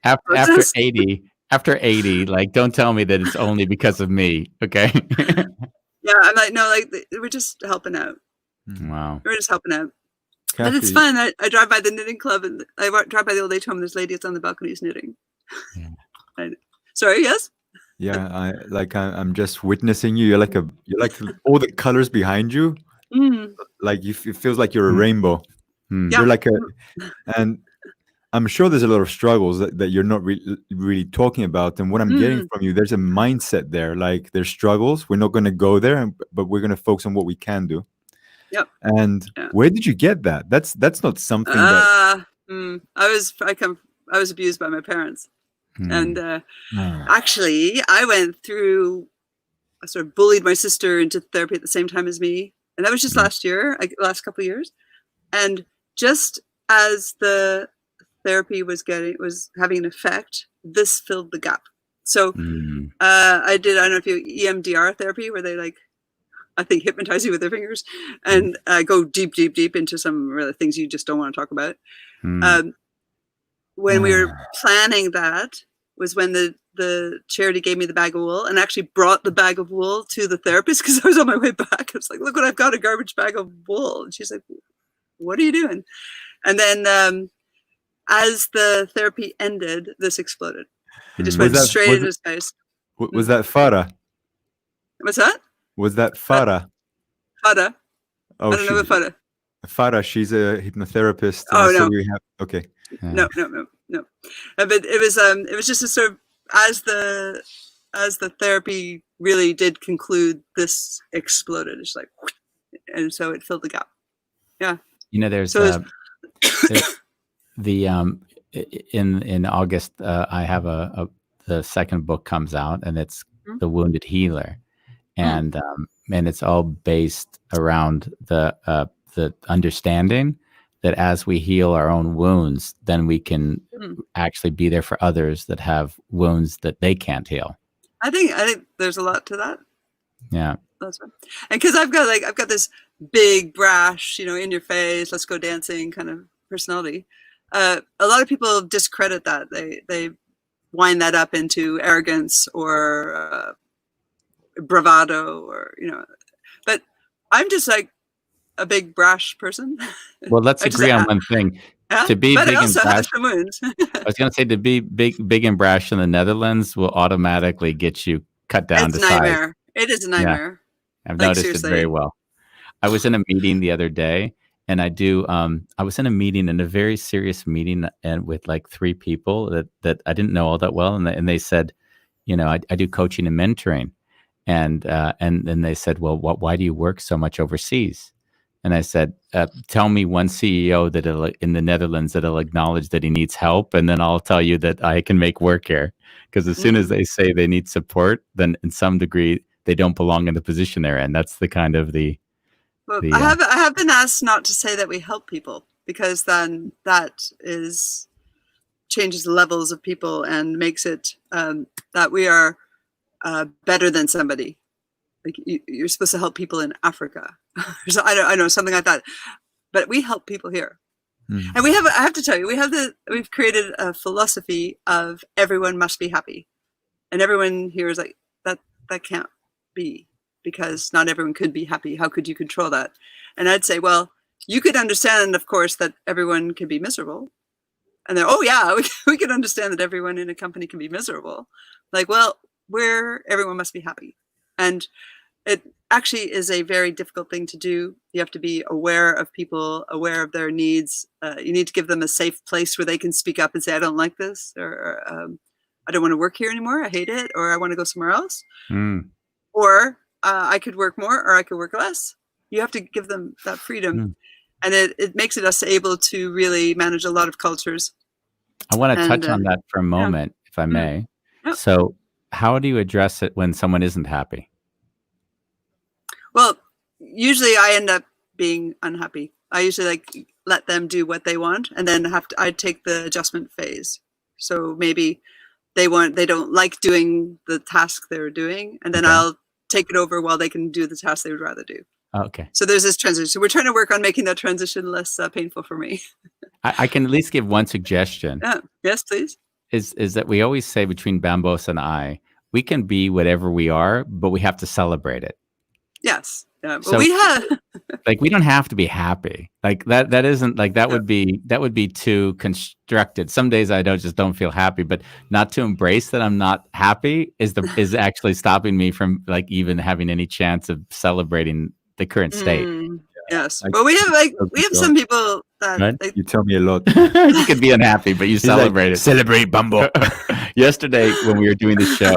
after 80, like, don't tell me that it's only because of me. Okay. I'm like, no, like we're just helping out. Wow. We're just helping out. Cathy, but it's fun. I drive by the knitting club and I drive by the old age home and there's ladies on the balconies knitting. Sorry, yes? Yeah, I'm just witnessing you. You're like all the colors behind you. Like it feels like you're a rainbow. You're like and I'm sure there's a lot of struggles that you're not really talking about. And what I'm getting from you, there's a mindset there. Like there's struggles. We're not going to go there, but we're going to focus on what we can do. Yep. And where did you get that? That's not something that. I was abused by my parents. And actually, I went through, I sort of bullied my sister into therapy at the same time as me. And that was just last couple of years. And just as the therapy was having an effect, this filled the gap. So I don't know if you EMDR therapy, where they I think hypnotize you with their fingers and go deep, deep, deep into some really things you just don't want to talk about. When we were planning that was when the charity gave me the bag of wool and actually brought the bag of wool to the therapist because I was on my way back. I was like, look what I've got, a garbage bag of wool. And she's like, what are you doing? And then as the therapy ended, this exploded. It just went straight into his face. Was that Farah? What's that? Was that Farah? Farah? Oh, I don't know what Farah. Farah, she's a hypnotherapist. Oh, no. Okay. No. But it was just a sort of as the therapy really did conclude, this exploded. It's like, and so it filled the gap. Yeah. There's the in August I have the second book comes out, and it's The Wounded Healer, and it's all based around the understanding that as we heal our own wounds, then we can actually be there for others that have wounds that they can't heal. I think there's a lot to that. Yeah. That's right. And because I've got this big, brash, in your face, let's go dancing kind of personality. A lot of people discredit that. They wind that up into arrogance or bravado, or but I'm just like a big brash person. Well, let's agree on one thing. Yeah, To be but big I and also brash, have some wounds. I was going to say to be big and brash in the Netherlands will automatically get you cut down It's to a size. nightmare. It is a Yeah, nightmare. I've Like, noticed it very seriously. well. I was in a meeting the other day, and I was in a meeting, in a very serious meeting, and with like 3 people that I didn't know all that well, and they said, I do coaching and mentoring, and then they said, well, why do you work so much overseas? And I said, tell me one CEO in the Netherlands that'll acknowledge that he needs help, and then I'll tell you that I can make work here. Because as soon as they say they need support, then in some degree they don't belong in the position they're in. That's the kind of Well, I have been asked not to say that we help people, because then that changes the levels of people and makes it that we are better than somebody. Like, you're supposed to help people in Africa. So I know something like that, but we help people here. And I have to tell you, we've created a philosophy of everyone must be happy, and everyone here is like, that can't be, because not everyone could be happy. How could you control that? And I'd say, well, you could understand, of course, that everyone can be miserable. And they're, oh yeah, we can understand that everyone in a company can be miserable. Like, well, everyone must be happy. And it actually is a very difficult thing to do. You have to be aware of people, aware of their needs. You need to give them a safe place where they can speak up and say, I don't like this, or I don't want to work here anymore. I hate it, or I want to go somewhere else. Or I could work more, or I could work less. You have to give them that freedom. And it makes us able to really manage a lot of cultures. I want to touch on that for a moment, if I may. So how do you address it when someone isn't happy? Well, usually I end up being unhappy. I usually let them do what they want, and then I take the adjustment phase. So maybe they don't like doing the task they're doing, and then I'll take it over while they can do the task they would rather do. Okay. So there's this transition. So we're trying to work on making that transition less painful for me. I can at least give one suggestion. Yes, please. Is that we always say, between Bambos and I, we can be whatever we are, but we have to celebrate it. Yes. Well, so we have we don't have to be happy. Like that isn't like that would be too constructed. Some days I don't feel happy, but not to embrace that I'm not happy is actually stopping me from even having any chance of celebrating the current state. Yes. Well, we have some people that right? You tell me a lot. You could be unhappy, but you celebrate it. Celebrate, Bumbo. Yesterday when we were doing the show,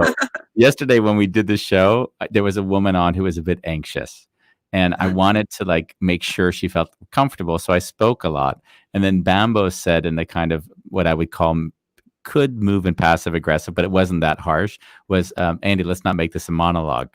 when we did the show, there was a woman on who was a bit anxious. And I wanted to make sure she felt comfortable. So I spoke a lot. And then Bambo said, in the kind of what I would call could move in passive aggressive, but it wasn't that harsh, was, Andy, let's not make this a monologue.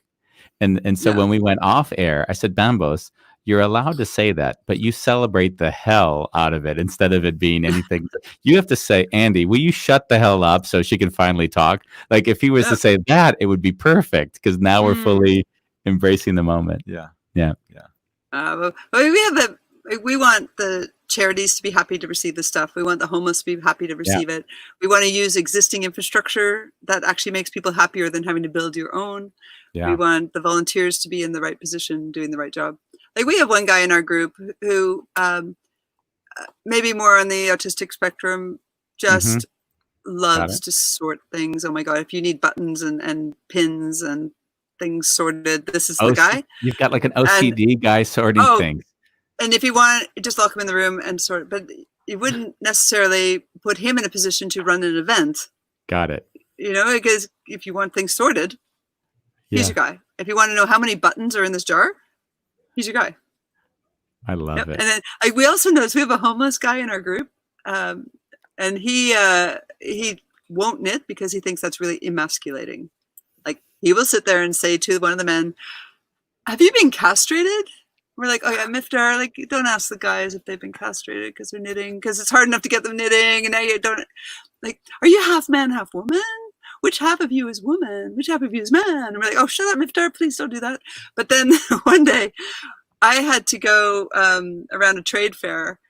And so when we went off air, I said, Bambos, you're allowed to say that, but you celebrate the hell out of it instead of it being anything. You have to say, Andy, will you shut the hell up so she can finally talk? Like, if he was to say that, it would be perfect, because now we're fully embracing the moment. Yeah. Well, we want the charities to be happy to receive the stuff. We want the homeless to be happy to receive it. We want to use existing infrastructure that actually makes people happier than having to build your own. We want the volunteers to be in the right position, doing the right job. Like, we have one guy in our group who maybe more on the autistic spectrum, just loves to sort things. Oh my God, if you need buttons and pins and things sorted, this is the guy. You've got like an OCD guy sorting things. And if you want, just lock him in the room and sort. But you wouldn't necessarily put him in a position to run an event. Got it. Because if you want things sorted, he's your guy. If you want to know how many buttons are in this jar, he's your guy. I love it. And then we also notice we have a homeless guy in our group, and he won't knit because he thinks that's really emasculating. Like, he will sit there and say to one of the men, "Have you been castrated?" We're like, "Oh yeah, Miftar, like, don't ask the guys if they've been castrated because they're knitting, because it's hard enough to get them knitting, and now you don't. Like, are you half man, half woman? Which half of you is woman? Which half of you is man?" And we're like, "Oh, shut up, Miftar, please don't do that." But then one day, I had to go around a trade fair,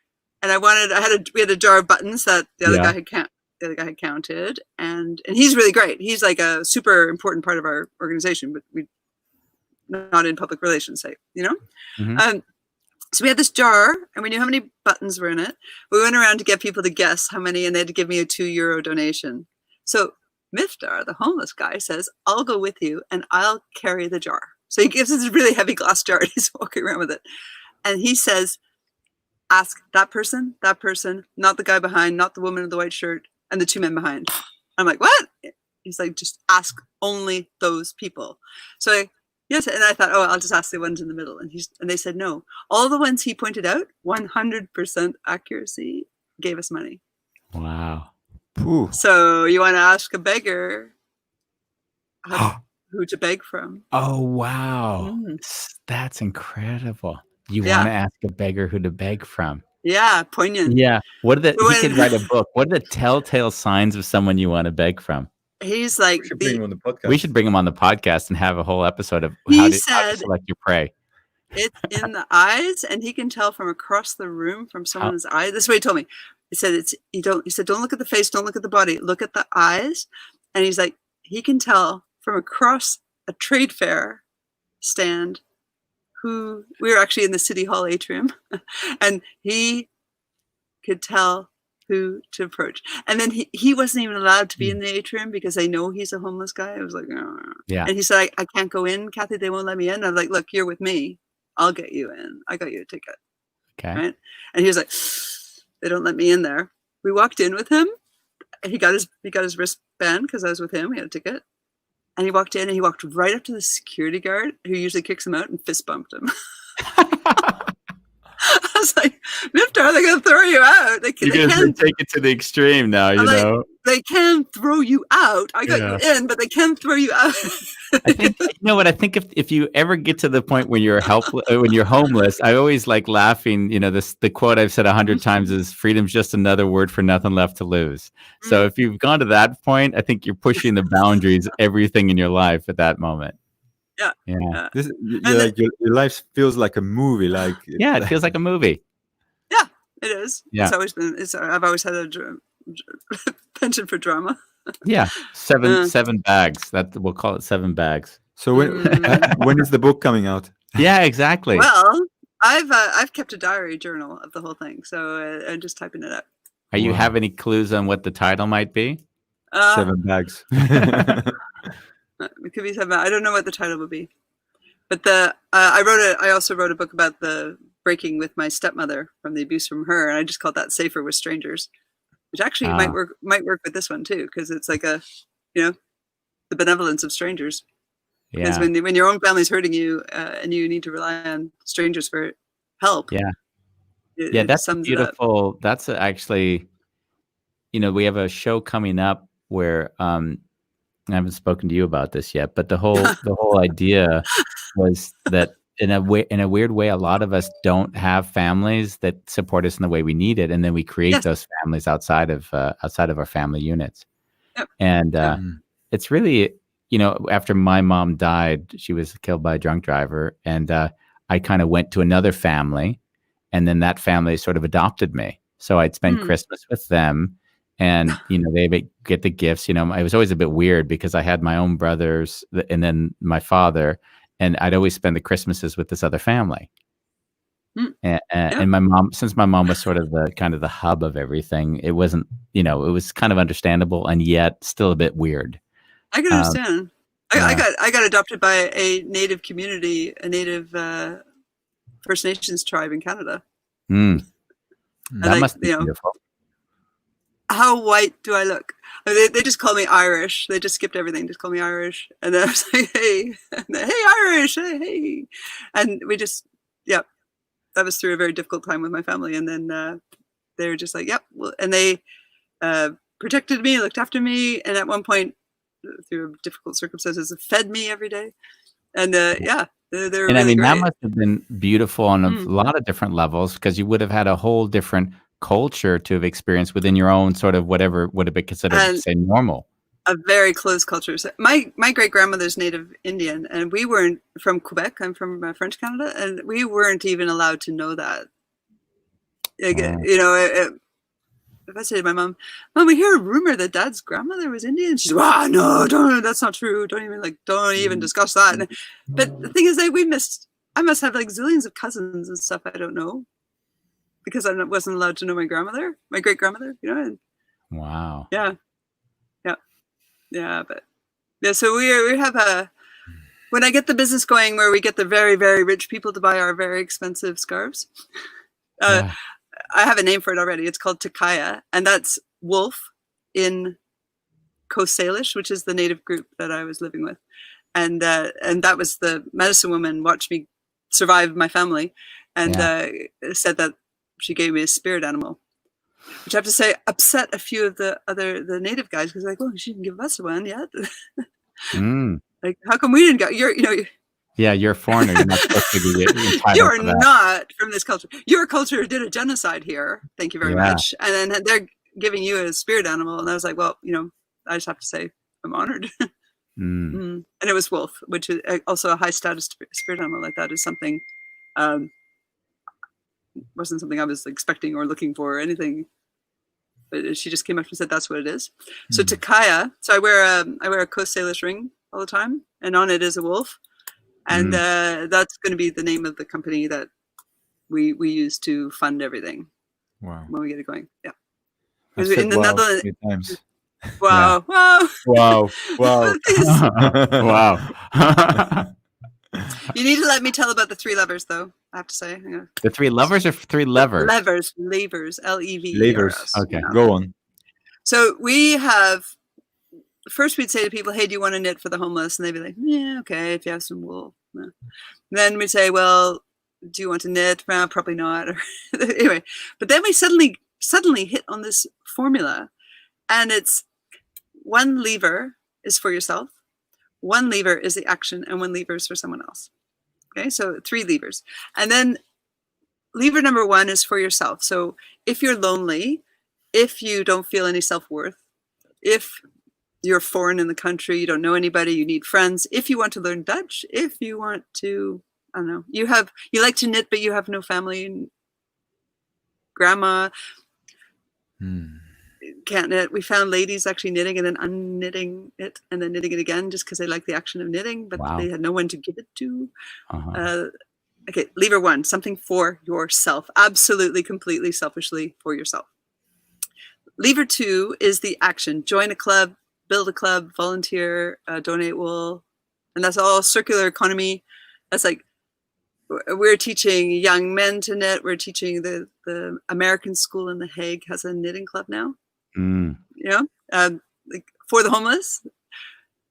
and we had a jar of buttons that the other guy had counted, and he's really great. He's like a super important part of our organization, but we not in public relations, say, So we had this jar, and we knew how many buttons were in it. We went around to get people to guess how many, and they had to give me a €2 donation. So Miftar, the homeless guy, says, I'll go with you, and I'll carry the jar. So he gives us a really heavy glass jar, and he's walking around with it. And he says, ask that person, not the guy behind, not the woman in the white shirt, and the 2 men behind. I'm like, what? He's like, just ask only those people. So yes, and I thought, oh, I'll just ask the ones in the middle. And they said no. All the ones he pointed out, 100% accuracy, gave us money. Wow. Ooh. So you want to ask a beggar who to beg from? Oh, wow. That's incredible. You want to ask a beggar who to beg from? Yeah, poignant. Yeah. He could write a book. What are the telltale signs of someone you want to beg from? He's like, we should bring him on the podcast. We should bring him on the podcast and have a whole episode of how to select your prey. It's in the eyes, and he can tell from across the room from someone's eyes. This is what he told me. He said, don't look at the face, don't look at the body, look at the eyes. And he's like, he can tell from across a trade fair stand we were actually in the City Hall atrium, and he could tell who to approach. And then he wasn't even allowed to be in the atrium because they know he's a homeless guy. I was like, oh. Yeah. And he said, I can't go in, Cathy, they won't let me in. I'm like, look, you're with me. I'll get you in. I got you a ticket. Okay. Right? And he was like, they don't let me in there. We walked in with him. He got his wristband because I was with him. He had a ticket. And he walked in, and he walked right up to the security guard, who usually kicks him out, and fist bumped him. I was like, Miftar, they're going to throw you out. You're going to take it to the extreme now, you know? Like, they can throw you out. I got you in, but they can throw you out. I think, you know what? I think if you ever get to the point when you're helpless, when you're homeless, I always like laughing. You know, the quote I've said 100 times is "Freedom's just another word for nothing left to lose." So if you've gone to that point, I think you're pushing the boundaries, everything in your life at that moment. Yeah. Your life feels like a movie. Like it feels like a movie. Yeah, it is. Yeah. It's always been. I've always had a penchant for drama. Yeah, seven bags. We'll call it 7 bags. So when is the book coming out? Yeah, exactly. Well, I've kept a diary journal of the whole thing, so I'm just typing it up. Are you have any clues on what the title might be? 7 bags. It could be 7. I don't know what the title would be, but I also wrote a book about the breaking with my stepmother from the abuse from her, and I just called that Safer with Strangers, which actually might work with this one too, because it's like the benevolence of strangers. Because when your own family's hurting you and you need to rely on strangers for help. That's beautiful. That's actually, we have a show coming up where I haven't spoken to you about this yet, but the whole idea was that in a weird way, a lot of us don't have families that support us in the way we need it, and then we create those families outside of our family units. Yep. And it's really, after my mom died, she was killed by a drunk driver, and I kind of went to another family, and then that family sort of adopted me. So I'd spend Christmas with them, and they get the gifts. It was always a bit weird because I had my own brothers and then my father. And I'd always spend the Christmases with this other family. And my mom, since my mom was sort of the hub of everything, it wasn't, it was kind of understandable and yet still a bit weird. I can understand. I got adopted by a native community, a native First Nations tribe in Canada. That must be beautiful. How white do I look? They just call me Irish. They just skipped everything. Just call me Irish. And then I was like, hey, Irish, hey. And we just, that was through a very difficult time with my family. And then they were just like, and they protected me, looked after me. And at one point, through difficult circumstances, fed me every day. And they're really great. That must have been beautiful on a lot of different levels, because you would have had a whole different culture to have experienced within your own sort of whatever would have been considered, say, normal. A very close culture. So my great grandmother's native Indian, and we weren't from Quebec. I'm from French Canada, and we weren't even allowed to know that. If I say to my mom, we hear a rumor that Dad's grandmother was Indian. She's like, no, don't. That's not true. Don't even discuss that. But the thing is that we missed I must have like zillions of cousins and stuff I don't know because I wasn't allowed to know my grandmother, my great grandmother, you know. And wow. Yeah. But yeah, so we have when I get the business going where we get the very, very rich people to buy our very expensive scarves, I have a name for it already. It's called Takaya, and that's wolf in Coast Salish, which is the native group that I was living with. And that was the medicine woman watched me survive my family and said that she gave me a spirit animal, which I have to say upset a few of the native guys because like, oh, she didn't give us one yet. Like, how come we didn't go? You're a foreigner. You're not supposed to be You're not from this culture. Your culture did a genocide here. Thank you very much. And then they're giving you a spirit animal. And I was like, well, I just have to say I'm honored. And it was wolf, which is also a high status spirit animal like that is something, wasn't something I was expecting or looking for or anything. But she just came up and said that's what it is. So Takaya. So I wear a Coast Salish ring all the time, and on it is a wolf, and that's going to be the name of the company that we use to fund everything. Wow! When we get it going, yeah. I've said in the Netherlands. Wow! Yeah. Wow! Wow! Wow! You need to let me tell about the three levers, though. I have to say, the three lovers or three levers? Levers, Levers. Levers. Okay, go on. So we have. First, we'd say to people, "Hey, do you want to knit for the homeless?" And they'd be like, "Yeah, okay, if you have some wool." No. Then we'd say, "Well, do you want to knit?" Well, probably not. Anyway, but then we suddenly hit on this formula, and it's one lever is for yourself, one lever is the action, and one lever is for someone else. Okay, so 3 levers, and then lever number 1 is for yourself. So if you're lonely, if you don't feel any self-worth, if you're foreign in the country, you don't know anybody, you need friends, if you want to learn Dutch, if you want to, I don't know, you like to knit, but you have no family, grandma can't knit. We found ladies actually knitting and then unknitting it and then knitting it again just because they like the action of knitting, but they had no one to give it to. Okay, lever 1, something for yourself, absolutely, completely, selfishly for yourself. Lever 2 is the action. Join a club, build a club, volunteer, donate wool. And that's all circular economy. That's like, we're teaching young men to knit. We're teaching the American school in The Hague has a knitting club now. Like for the homeless.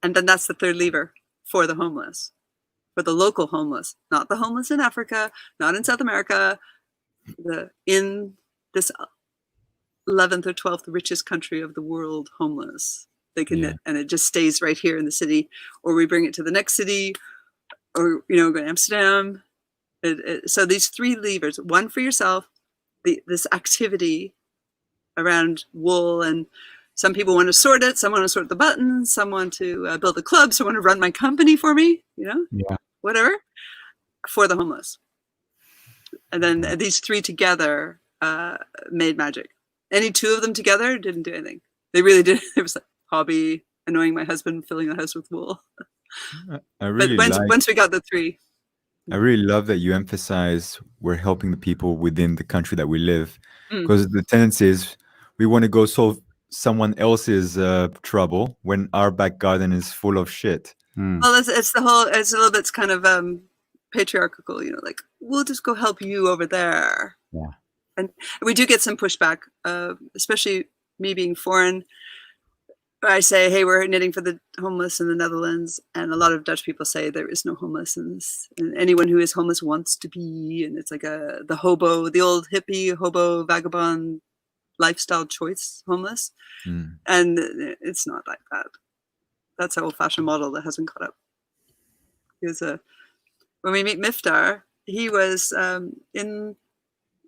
And then that's the 3rd lever, for the homeless, for the local homeless, not the homeless in Africa, not in South America, in this 11th or 12th richest country of the world, homeless. They can knit, and it just stays right here in the city, or we bring it to the next city, or go to Amsterdam. So these 3 levers: 1 for yourself, this activity around wool, and some people want to sort it, some want to sort the buttons, some want to build a club, some want to run my company for me, whatever, for the homeless. And then these 3 together made magic. Any 2 of them together didn't do anything. They really did. It was like hobby, annoying my husband, filling the house with wool. Once we got the 3. I really love that you emphasize we're helping the people within the country that we live, because the tendency is we want to go solve someone else's trouble when our back garden is full of shit. Well, it's a little bit kind of patriarchal, like we'll just go help you over there. Yeah. And we do get some pushback, especially me being foreign. I say, hey, we're knitting for the homeless in the Netherlands. And a lot of Dutch people say there is no homeless. And anyone who is homeless wants to be. And it's like the hobo, the old hippie, hobo, vagabond lifestyle choice homeless. And it's not like that. That's an old-fashioned model that hasn't caught up. Because when we meet Miftar, he was in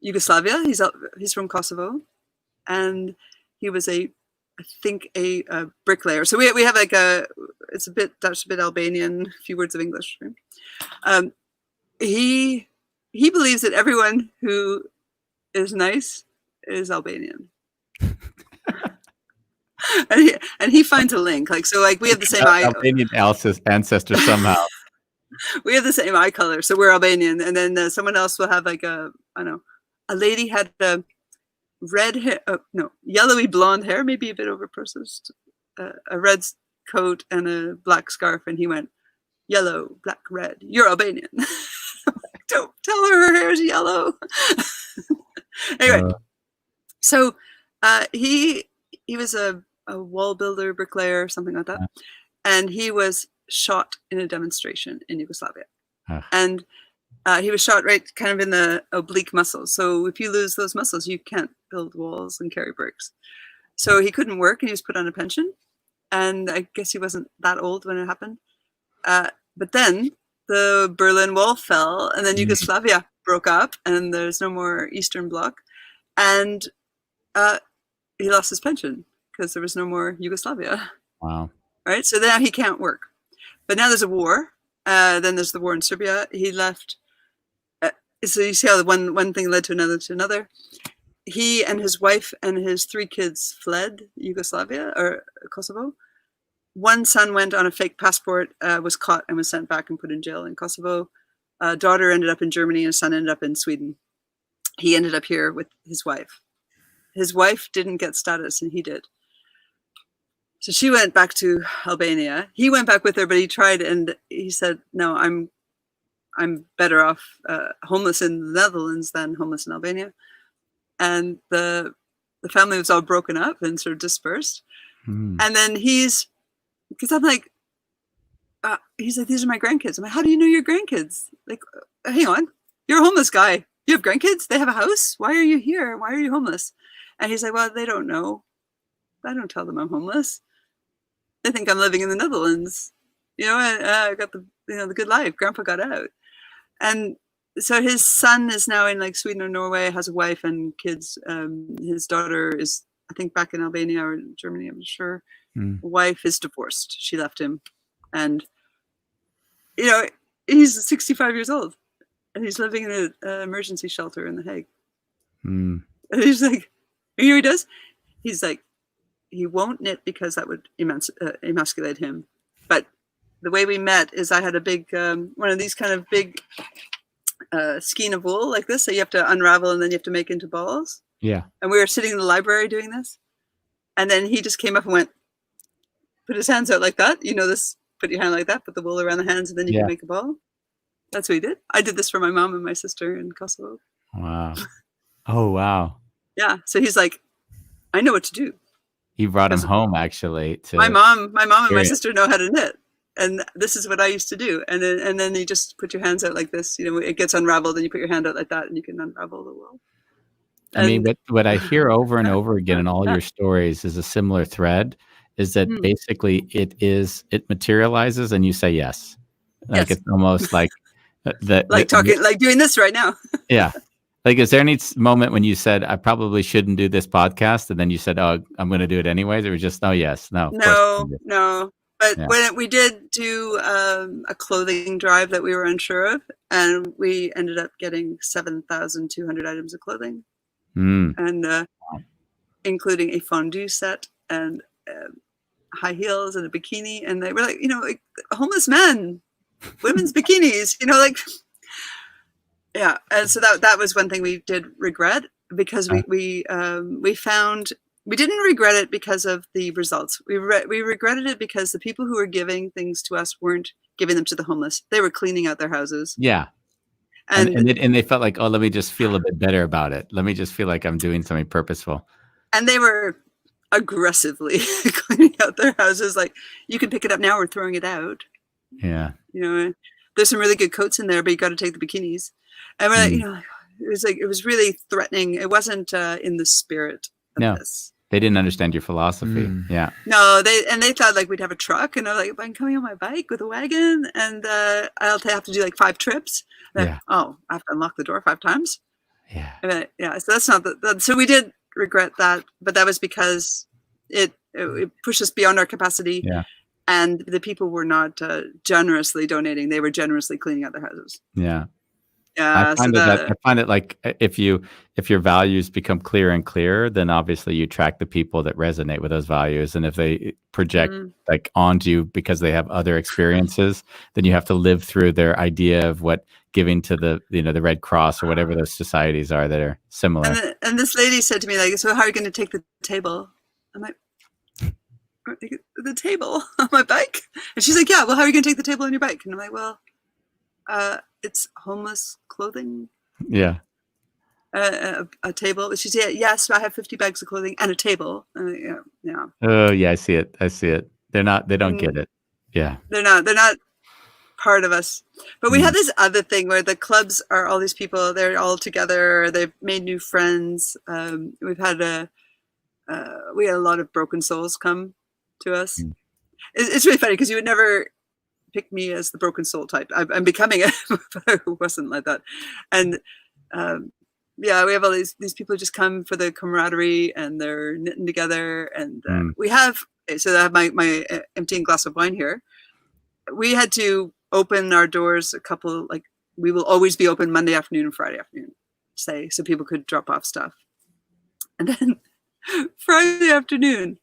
Yugoslavia. He's from Kosovo. And he was a bricklayer. So we have like it's a bit Dutch, a bit Albanian, a few words of English. Right? He believes that everyone who is nice is Albanian. and he finds a link. Like, so like we have the same Albanian ancestors somehow. We have the same eye color, so we're Albanian. And then someone else will have like a lady had a red hair, yellowy blonde hair, maybe a bit overprocessed, a red coat and a black scarf, and he went, yellow, black, red. You're Albanian. Don't tell her hair's yellow. Anyway, so he was a wall builder, bricklayer, something like that, and he was shot in a demonstration in Yugoslavia, and he was shot right kind of in the oblique muscles. So if you lose those muscles, you can't build walls and carry bricks. So he couldn't work, and he was put on a pension. And I guess he wasn't that old when it happened. But then the Berlin Wall fell, and then Yugoslavia broke up, and there's no more Eastern Bloc. And he lost his pension because there was no more Yugoslavia. Wow. Right? So now he can't work. But now there's a war. Then there's the war in Serbia. He left. So you see how one thing led to another. He and his wife and his 3 kids fled Yugoslavia or Kosovo. One son went on a fake passport, was caught and was sent back and put in jail in Kosovo. A daughter ended up in Germany and a son ended up in Sweden. He ended up here with his wife. His wife didn't get status and he did. So she went back to Albania. He went back with her, but he tried and he said, no, I'm better off homeless in the Netherlands than homeless in Albania. And the family was all broken up and sort of dispersed. And then because I'm like, he's like, these are my grandkids. I'm like, how do you know your grandkids? Like, hang on, you're a homeless guy. You have grandkids? They have a house? Why are you here? Why are you homeless? And he's like, well, they don't know. I don't tell them I'm homeless. They think I'm living in the Netherlands. I got the good life. Grandpa got out. And so his son is now in like Sweden or Norway, has a wife and kids. His daughter is, I think, back in Albania or Germany, I'm not sure. Wife is divorced. She left him. And, he's 65 years old and he's living in an emergency shelter in The Hague. And he's like, he does? He's like, he won't knit because that would emasculate him. But the way we met is I had a big, one of these kind of big skein of wool like this. So you have to unravel and then you have to make into balls. Yeah. And we were sitting in the library doing this. And then he just came up and went, put his hands out like that. This, put your hand like that, put the wool around the hands and then you can make a ball. That's what he did. I did this for my mom and my sister in Kosovo. Wow. Oh, wow. Yeah. So he's like, I know what to do. He brought him home actually. My mom and my sister know how to knit. And this is what I used to do. And then you just put your hands out like this. It gets unraveled and you put your hand out like that and you can unravel the wool. I mean, what I hear over and over again in all your stories is a similar thread, is that basically it materializes and you say yes. Like it's almost like like doing this right now. Yeah. Like, is there any moment when you said, I probably shouldn't do this podcast? And then you said, oh, I'm going to do it anyways? Or just, oh, yes. No. No. But when we did do a clothing drive that we were unsure of, and we ended up getting 7,200 items of clothing, and including a fondue set and high heels and a bikini. And they were like, like homeless men, women's bikinis, yeah. And so that was one thing we did regret, because we found. We didn't regret it because of the results. We regretted it because the people who were giving things to us weren't giving them to the homeless. They were cleaning out their houses. Yeah. And they felt like, oh, let me just feel a bit better about it. Let me just feel like I'm doing something purposeful. And they were aggressively cleaning out their houses. Like, you can pick it up now, we're throwing it out. Yeah. There's some really good coats in there, but you got to take the bikinis. And we're it was really threatening. It wasn't in the spirit of this. They didn't understand your philosophy. Yeah. No, they thought like we'd have a truck, and I'm like, I'm coming on my bike with a wagon, and I'll have to do like 5 trips. Oh, I have to unlock the door 5 times. Yeah. So that's not so we did regret that, but that was because it pushed us beyond our capacity. Yeah. And the people were not generously donating; they were generously cleaning out their houses. Yeah. Yeah, I find it like if your values become clear and clear, then obviously you attract the people that resonate with those values. And if they project like onto you because they have other experiences, then you have to live through their idea of what giving to the the Red Cross or whatever those societies are that are similar. And this lady said to me, like, so how are you going to take the table? I'm like, the table on my bike? And she's like, yeah, well, how are you going to take the table on your bike? And I'm like, well, it's homeless clothing. Yeah. A table. She said, yes, I have 50 bags of clothing and a table. Yeah. Oh yeah, I see it. They don't get it. Yeah. They're not part of us. But we have this other thing where the clubs are all these people, they're all together, they've made new friends. We had a lot of broken souls come to us. It's really funny because you would never pick me as the broken soul type. I'm becoming it, but I wasn't like that. And we have all these people who just come for the camaraderie and they're knitting together. And I have my emptying glass of wine here. We had to open our doors we will always be open Monday afternoon and Friday afternoon, so people could drop off stuff. And then Friday afternoon,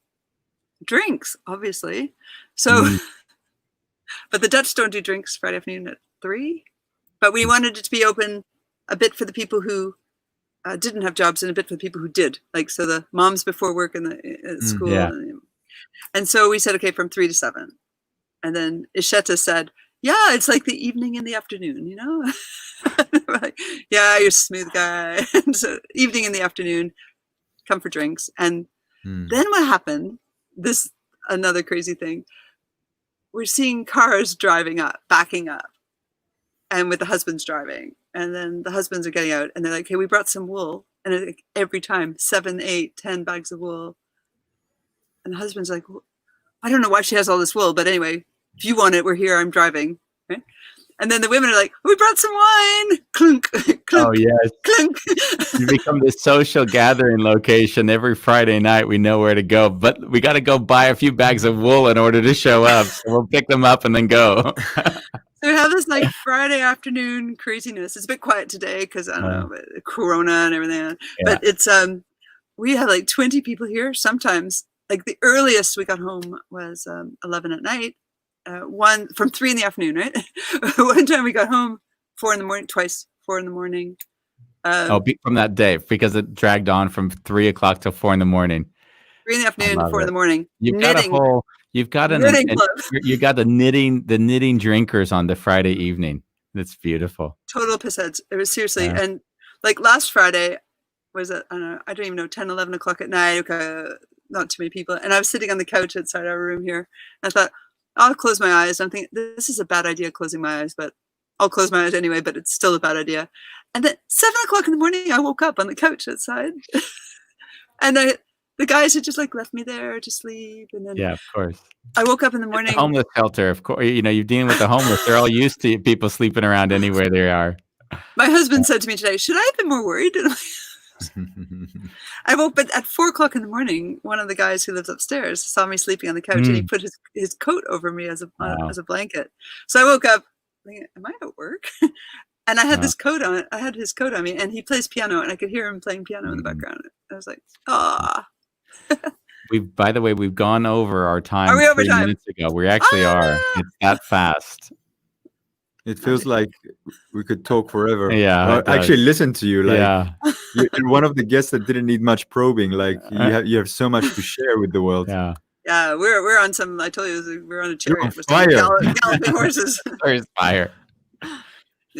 drinks, obviously. So, but the Dutch don't do drinks Friday afternoon at 3. But we wanted it to be open a bit for the people who didn't have jobs and a bit for the people who did. Like, so the moms before work in the school. Yeah. And so we said, okay, from 3 to 7. And then Isheta said, yeah, it's like the evening in the afternoon, you know? Like, yeah, you're a smooth guy. And so evening in the afternoon, come for drinks. And then what happened, another crazy thing, we're seeing cars backing up, and with the husbands driving. And then the husbands are getting out and they're like, hey, we brought some wool. And like every time, 7, 8, 10 bags of wool. And the husband's like, well, I don't know why she has all this wool, but anyway, if you want it, we're here, I'm driving. Right? And then the women are like, we brought some wine. Clunk, clunk, oh, yes. clunk. You become this social gathering location. Every Friday night, we know where to go, but we got to go buy a few bags of wool in order to show up. So we'll pick them up and then go. So we have this like Friday afternoon craziness. It's a bit quiet today because I don't know, Corona and everything. Yeah. But it's we have like 20 people here. Sometimes, like the earliest we got home was 11 at night. One from 3 in the afternoon, right? One time we got home 4 in the morning, twice 4 in the morning. From that day, because it dragged on from 3 o'clock till 4 in the morning. 3 in the afternoon, 4 in the morning. You got the knitting drinkers on the Friday evening. That's beautiful. Total pissheads. It was seriously, and like last Friday was I don't even know, 10, 11 o'clock at night. Not too many people, and I was sitting on the couch outside our room here. And I thought, I'll close my eyes. I'm thinking this is a bad idea, closing my eyes, but I'll close my eyes anyway. But it's still a bad idea. And then 7 o'clock in the morning, I woke up on the couch outside, and the guys had just like left me there to sleep. And then of course, I woke up in the morning. It's a homeless shelter, of course. You know, you're dealing with the homeless. They're all used to people sleeping around anywhere they are. My husband said to me today, "Should I have been more worried?" I woke, but at 4 o'clock in the morning, one of the guys who lives upstairs saw me sleeping on the couch, and he put his coat over me as a blanket. So I woke up thinking, "Am I at work?" And I had this coat on. I had his coat on me, and he plays piano, and I could hear him playing piano in the background. I was like, "Ah." By the way, we've gone over our time. Are we over 3 time? minutes ago. We actually are. It's that fast. It feels like we could talk forever. Yeah, actually listen to you. Like, you're one of the guests that didn't need much probing. Like you have so much to share with the world. Yeah. Yeah, we're on some. I told you, we're on a chariot. Galloping horses. There's fire. Yeah.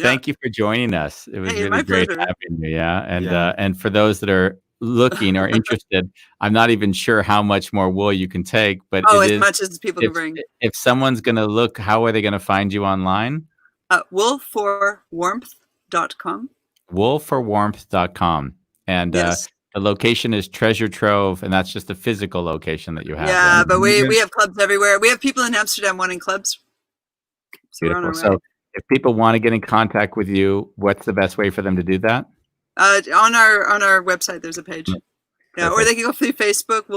Thank you for joining us. It was really great having you. Yeah, and for those that are looking or interested, I'm not even sure how much more wool you can take, but as much as people can bring. If someone's going to look, how are they going to find you online? Woolforwarmth.com. Woolforwarmth.com. And the location is Treasure Trove, and that's just a physical location that you have. Yeah, right? But we have clubs everywhere. We have people in Amsterdam wanting clubs. So beautiful. So if people want to get in contact with you, what's the best way for them to do that? On our website, there's a page. Yeah, or they can go through Facebook,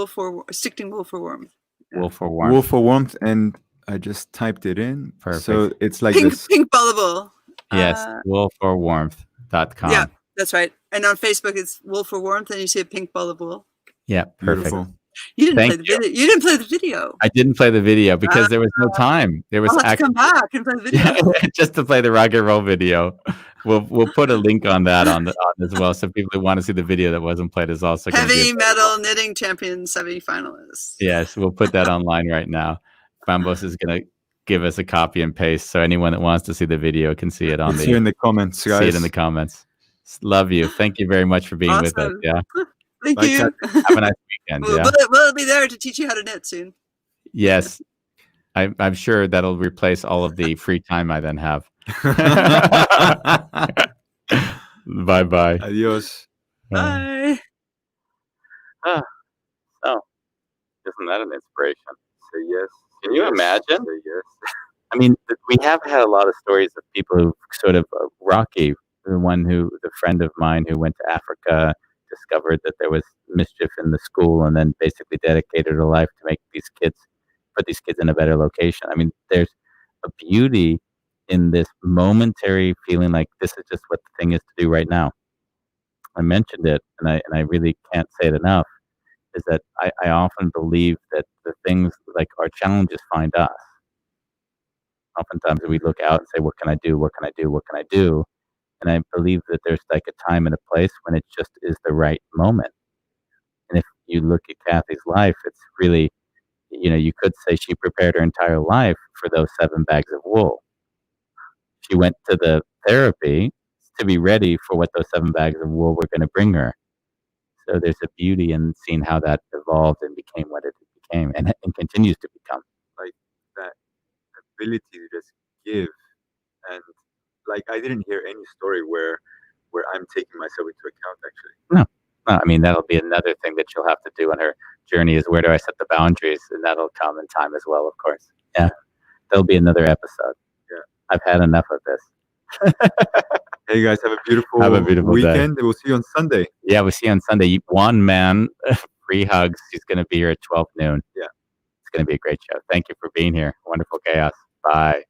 Stichting Wool for Warmth. Yeah. Wool for Warmth. Wool for Warmth, and I just typed it in. Perfect. So it's like pink bubble. Yes, woolforwarmth.com. Yeah, that's right. And on Facebook, it's Wool for Warmth, and you see a pink ball of wool. Yeah, perfect. Beautiful. You didn't play the video. You didn't play the video. I didn't play the video because there was no time. There was I'll have to come back and play the video. just to play the rock and roll video. We'll put a link on that on as well, so people who want to see the video that wasn't played is also Heavy Metal Knitting Champion semi-finalists. Yes, we'll put that online right now. Bambos is going to give us a copy and paste, so anyone that wants to see the video can see it see in the comments, guys. See it in the comments. Love you. Thank you very much for being with us. Yeah. Thank you. Have a nice weekend. We'll be there to teach you how to knit soon. Yes. I'm sure that'll replace all of the free time I then have. Bye-bye. Adios. Bye. So, isn't that an inspiration? Say yes. Can you imagine? Say yes. I mean, we have had a lot of stories of people who sort of Rocky, the friend of mine who went to Africa, discovered that there was mischief in the school, and then basically dedicated her life to make put these kids in a better location. I mean, there's a beauty in this momentary feeling like this is just what the thing is to do right now. I mentioned it, and I really can't say it enough, is that I often believe that the things like our challenges find us. Oftentimes we look out and say, what can I do? What can I do? What can I do? And I believe that there's like a time and a place when it just is the right moment. And if you look at Cathy's life, it's really, you could say she prepared her entire life for those 7 bags of wool. She went to the therapy to be ready for what those 7 bags of wool were going to bring her. So there's a beauty in seeing how that evolved and became what it became and continues to become. Like that ability to just give. And like, I didn't hear any story where I'm taking myself into account, actually. No, I mean, that'll be another thing that she'll have to do on her journey is where do I set the boundaries? And that'll come in time as well, of course. Yeah. There'll be another episode. Yeah. I've had enough of this. Hey guys, have a beautiful weekend. Day. We'll see you on Sunday. Yeah, we'll see you on Sunday. One man, free hugs. He's going to be here at 12 noon. Yeah. It's going to be a great show. Thank you for being here. Wonderful chaos. Bye.